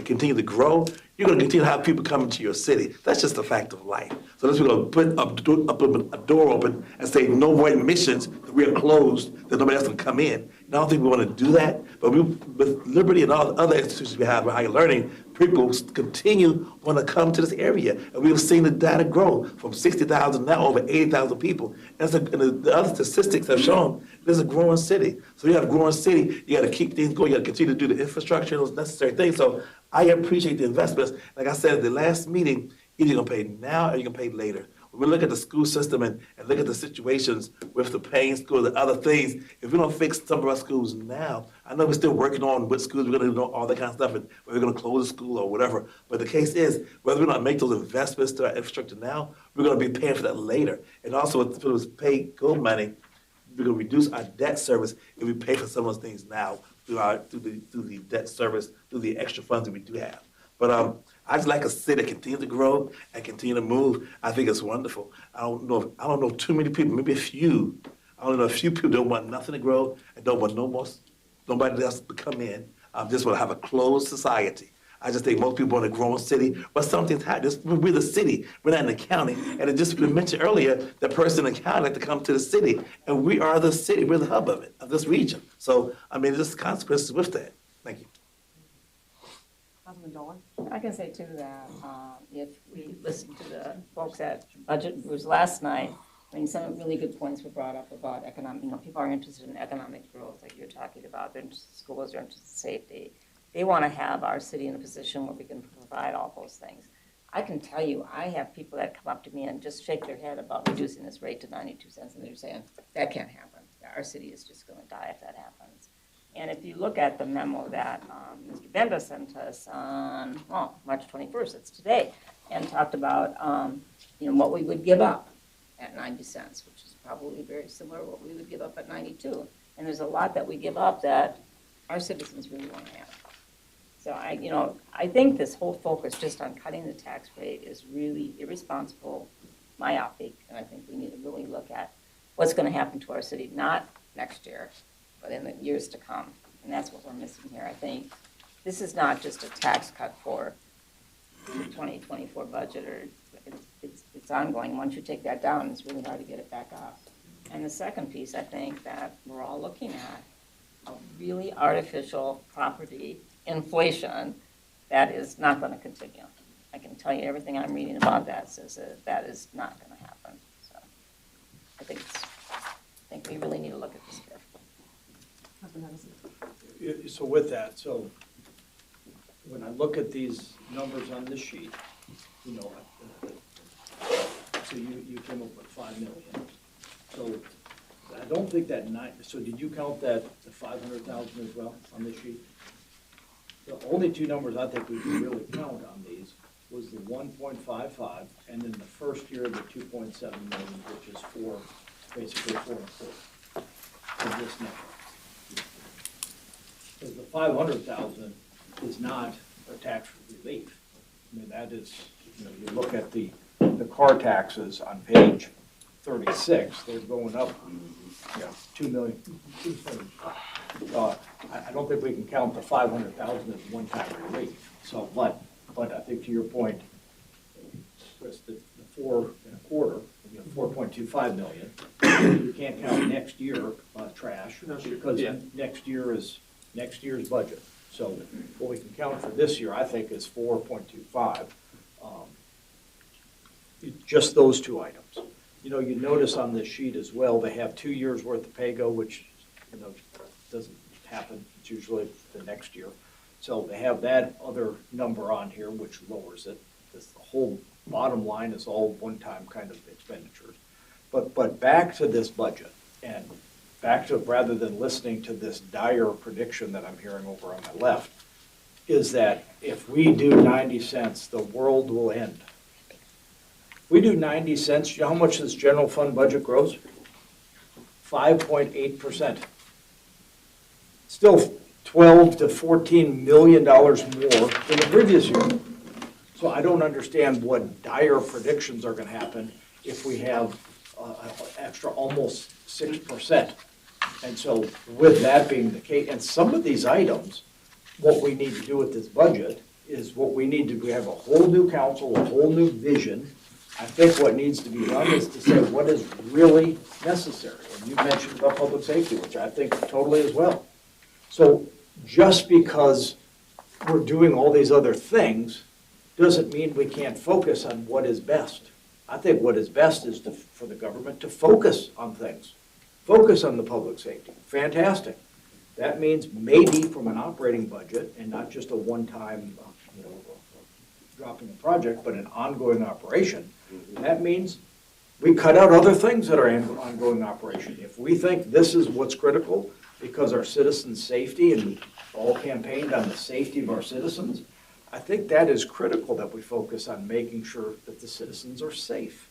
continue to grow. You're going to continue to have people coming to your city. That's just a fact of life. So let's put a door open and say no more admissions to we are closed, that nobody else can come in. And I don't think we want to do that, but with Liberty and all the other institutions we have with higher learning, people continue want to come to this area. And we've seen the data grow from 60,000 now over 80,000 people. And the other statistics have shown there's a growing city. So you have a growing city, you got to keep things going, you got to continue to do the infrastructure, those necessary things. So I appreciate the investments. Like I said at the last meeting, either you're going to pay now or you're going to pay later. When we look at the school system and look at the situations with the paying schools and other things, if we don't fix some of our schools now, I know we're still working on what schools we're going to do, all that kind of stuff, and whether we're going to close a school or whatever. But the case is, whether we don't make those investments to our infrastructure now, we're going to be paying for that later. And also, if it was paid go money, we're going to reduce our debt service if we pay for some of those things now through the debt service, through the extra funds that we do have. But I just like a city that continues to grow and continue to move. I think it's wonderful. I don't know too many people, maybe a few. I don't know a few people don't want nothing to grow and don't want nobody else to come in. Just want to have a closed society. I just think most people want a growing city, but something's happening. We're the city. We're not in the county. And it just been mentioned earlier, the person in the county like to come to the city, and we are the city. We're the hub of it, of this region. So I mean, there's consequences with that. Thank you. Councilman Dolan? I can say too that if we listen to the folks at Budget News last night, I mean, some really good points were brought up about economic, people are interested in economic growth, like you're talking about. They're interested in schools, they're interested in safety. They want to have our city in a position where we can provide all those things. I can tell you, I have people that come up to me and just shake their head about reducing this rate to 92 cents, and they're saying, that can't happen. Our city is just going to die if that happens. And if you look at the memo that Mr. Benda sent us on, March 21st, it's today, and talked about, what we would give up at 90 cents, which is probably very similar to what we would give up at 92. And there's a lot that we give up that our citizens really want to have. So I think this whole focus just on cutting the tax rate is really irresponsible, myopic, and I think we need to really look at what's going to happen to our city, not next year, but in the years to come. And that's what we're missing here. I think this is not just a tax cut for the 2024 budget, or it's ongoing. Once you take that down, it's really hard to get it back up. And the second piece, I think, that we're all looking at, a really artificial property inflation that is not going to continue. I can tell you everything I'm reading about that says that is not going to happen. So I think we really need to look at this carefully. So with that, so when I look at these numbers on this sheet, so you came up with 5 million. So I don't think that so did you count that the 500,000 as well on this sheet? The only two numbers I think we can really count on these was the 1.55 and then the first year of the 2.7 million, which is basically 4.25 of this number. Because the 500,000 is not a tax relief. I mean, that is, you look at the car taxes on page 36, they're going up 2 million. I don't think we can count the 500,000 as one-time relief. So, but I think to your point, Chris, the 4.25, 4.25 million, you can't count next year trash because next year's budget. So what we can count for this year, I think, is 4.25. Just those two items. You notice on this sheet as well, they have 2 years worth of pay-go, which, doesn't happen. It's usually the next year. So they have that other number on here, which lowers it. The whole bottom line is all one-time kind of expenditures. But back to this budget, and back to, rather than listening to this dire prediction that I'm hearing over on my left, is that if we do 90 cents, the world will end. If we do 90 cents, you know how much this general fund budget grows? 5.8%. Still $12 to $14 million more than the previous year. So I don't understand what dire predictions are going to happen if we have extra almost 6%. And so with that being the case, and some of these items, what we need to do with this budget is we have a whole new council, a whole new vision. I think what needs to be done is to say what is really necessary. And And you mentioned about public safety, which I think totally as well. So just because we're doing all these other things doesn't mean we can't focus on what is best. I think what is best is for the government to focus on things. Focus on the public safety. Fantastic. That means maybe from an operating budget and not just a one-time, dropping a project, but an ongoing operation. That means we cut out other things that are an ongoing operation. If we think this is what's critical because our citizens' safety, and we all campaigned on the safety of our citizens, I think that is critical that we focus on making sure that the citizens are safe.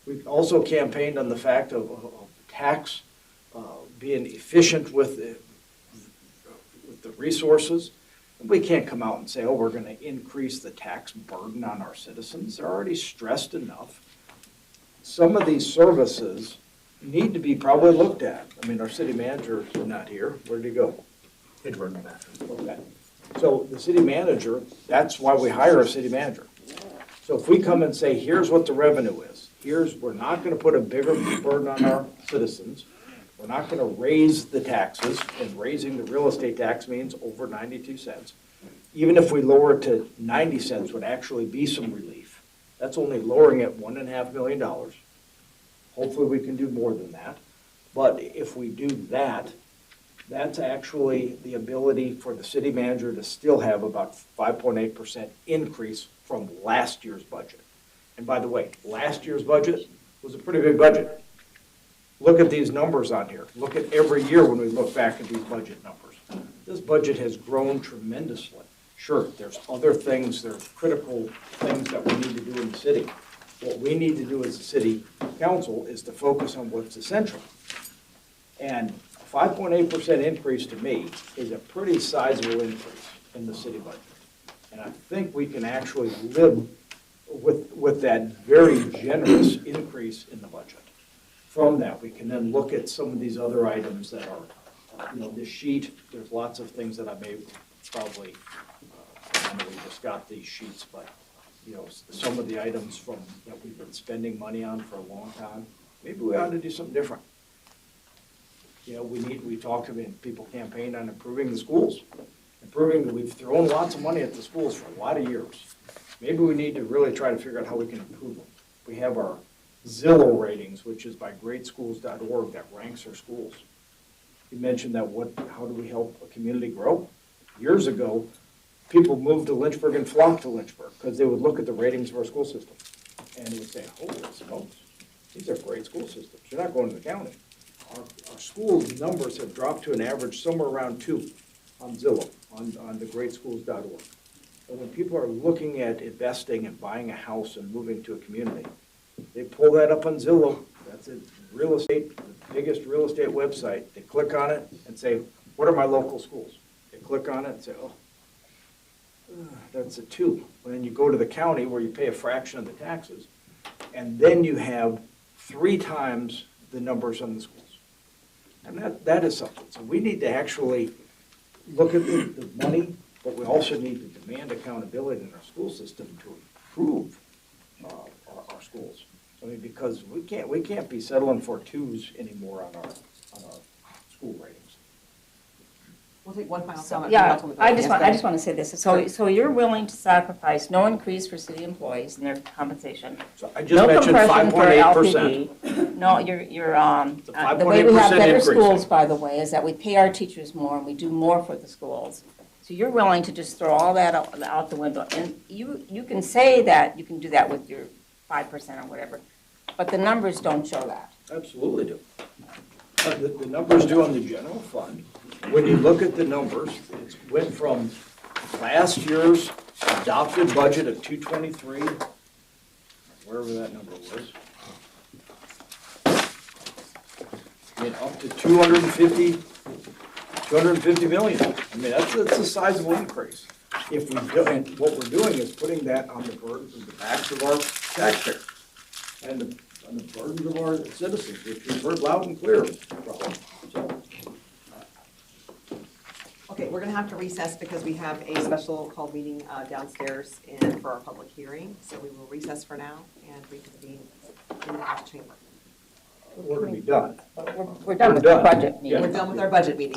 We've also campaigned on the fact of tax being efficient with the resources. We can't come out and say, oh, we're going to increase the tax burden on our citizens. They're already stressed enough. Some of these services need to be probably looked at. I mean, our city manager is not here. Where did he go? Okay. So the city manager, that's why we hire a city manager. So if we come and say, here's what the revenue is, we're not going to put a bigger burden on our citizens. We're not going to raise the taxes, and raising the real estate tax means over 92 cents. Even if we lower it to 90 cents would actually be some relief. That's only lowering it $1.5 million. Hopefully we can do more than that. But if we do that, that's actually the ability for the city manager to still have about 5.8% increase from last year's budget. And by the way, last year's budget was a pretty big budget. Look at these numbers on here. Look at every year when we look back at these budget numbers. This budget has grown tremendously. Sure, there's other things, there's critical things that we need to do in the city. What we need to do as a city council is to focus on what's essential. And a 5.8% increase to me is a pretty sizable increase in the city budget. And I think we can actually live with that very generous increase in the budget. From that, we can then look at some of these other items that are, this sheet, there's lots of things that I may probably, I know we just got these sheets, but, some of the items that we've been spending money on for a long time, maybe we ought to do something different. We talked about, people campaigned on improving the schools. We've thrown lots of money at the schools for a lot of years. Maybe we need to really try to figure out how we can improve them. We have our Zillow ratings, which is by greatschools.org, that ranks our schools. You mentioned that how do we help a community grow? Years ago, people moved to Lynchburg and flocked to Lynchburg because they would look at the ratings of our school system. And they would say, holy smokes, these are great school systems. You're not going to the county. Our school numbers have dropped to an average somewhere around 2 on Zillow, on the greatschools.org. And when people are looking at investing and buying a house and moving to a community, they pull that up on Zillow. That's it. Real estate, the biggest real estate website. They click on it and say, what are my local schools? They click on it and say, oh, that's a 2. And then you go to the county where you pay a fraction of the taxes, and then you have 3 times the numbers on the schools. And that is something. So we need to actually look at the money, but we also need to demand accountability in our school system to improve our schools. I mean, because we can't be settling for 2s anymore on our school ratings. We'll take one final comment. Yeah, Councilwoman I Dorothy. just want to say this. So you're willing to sacrifice no increase for city employees and their compensation. So I just mentioned 5.8%. No, you're, the way we have better schools, by the way, is that we pay our teachers more and we do more for the schools. So you're willing to just throw all that out the window. And you can say that you can do that with your 5% or whatever, but the numbers don't show that. Absolutely do. The numbers do on the general fund. When you look at the numbers, it went from last year's adopted budget of 223, wherever that number was, and up to 250 million. I mean, that's a sizable increase. If we do, and what we're doing is putting that on the backs of our taxpayers and on the burdens of our citizens, which we've heard loud and clear from. So, Okay, we're going to have to recess because we have a special call meeting downstairs for our public hearing. So we will recess for now and reconvene in the House chamber. We're gonna be done. We're done with the done. budget Yeah. meeting. We're done with our budget meeting.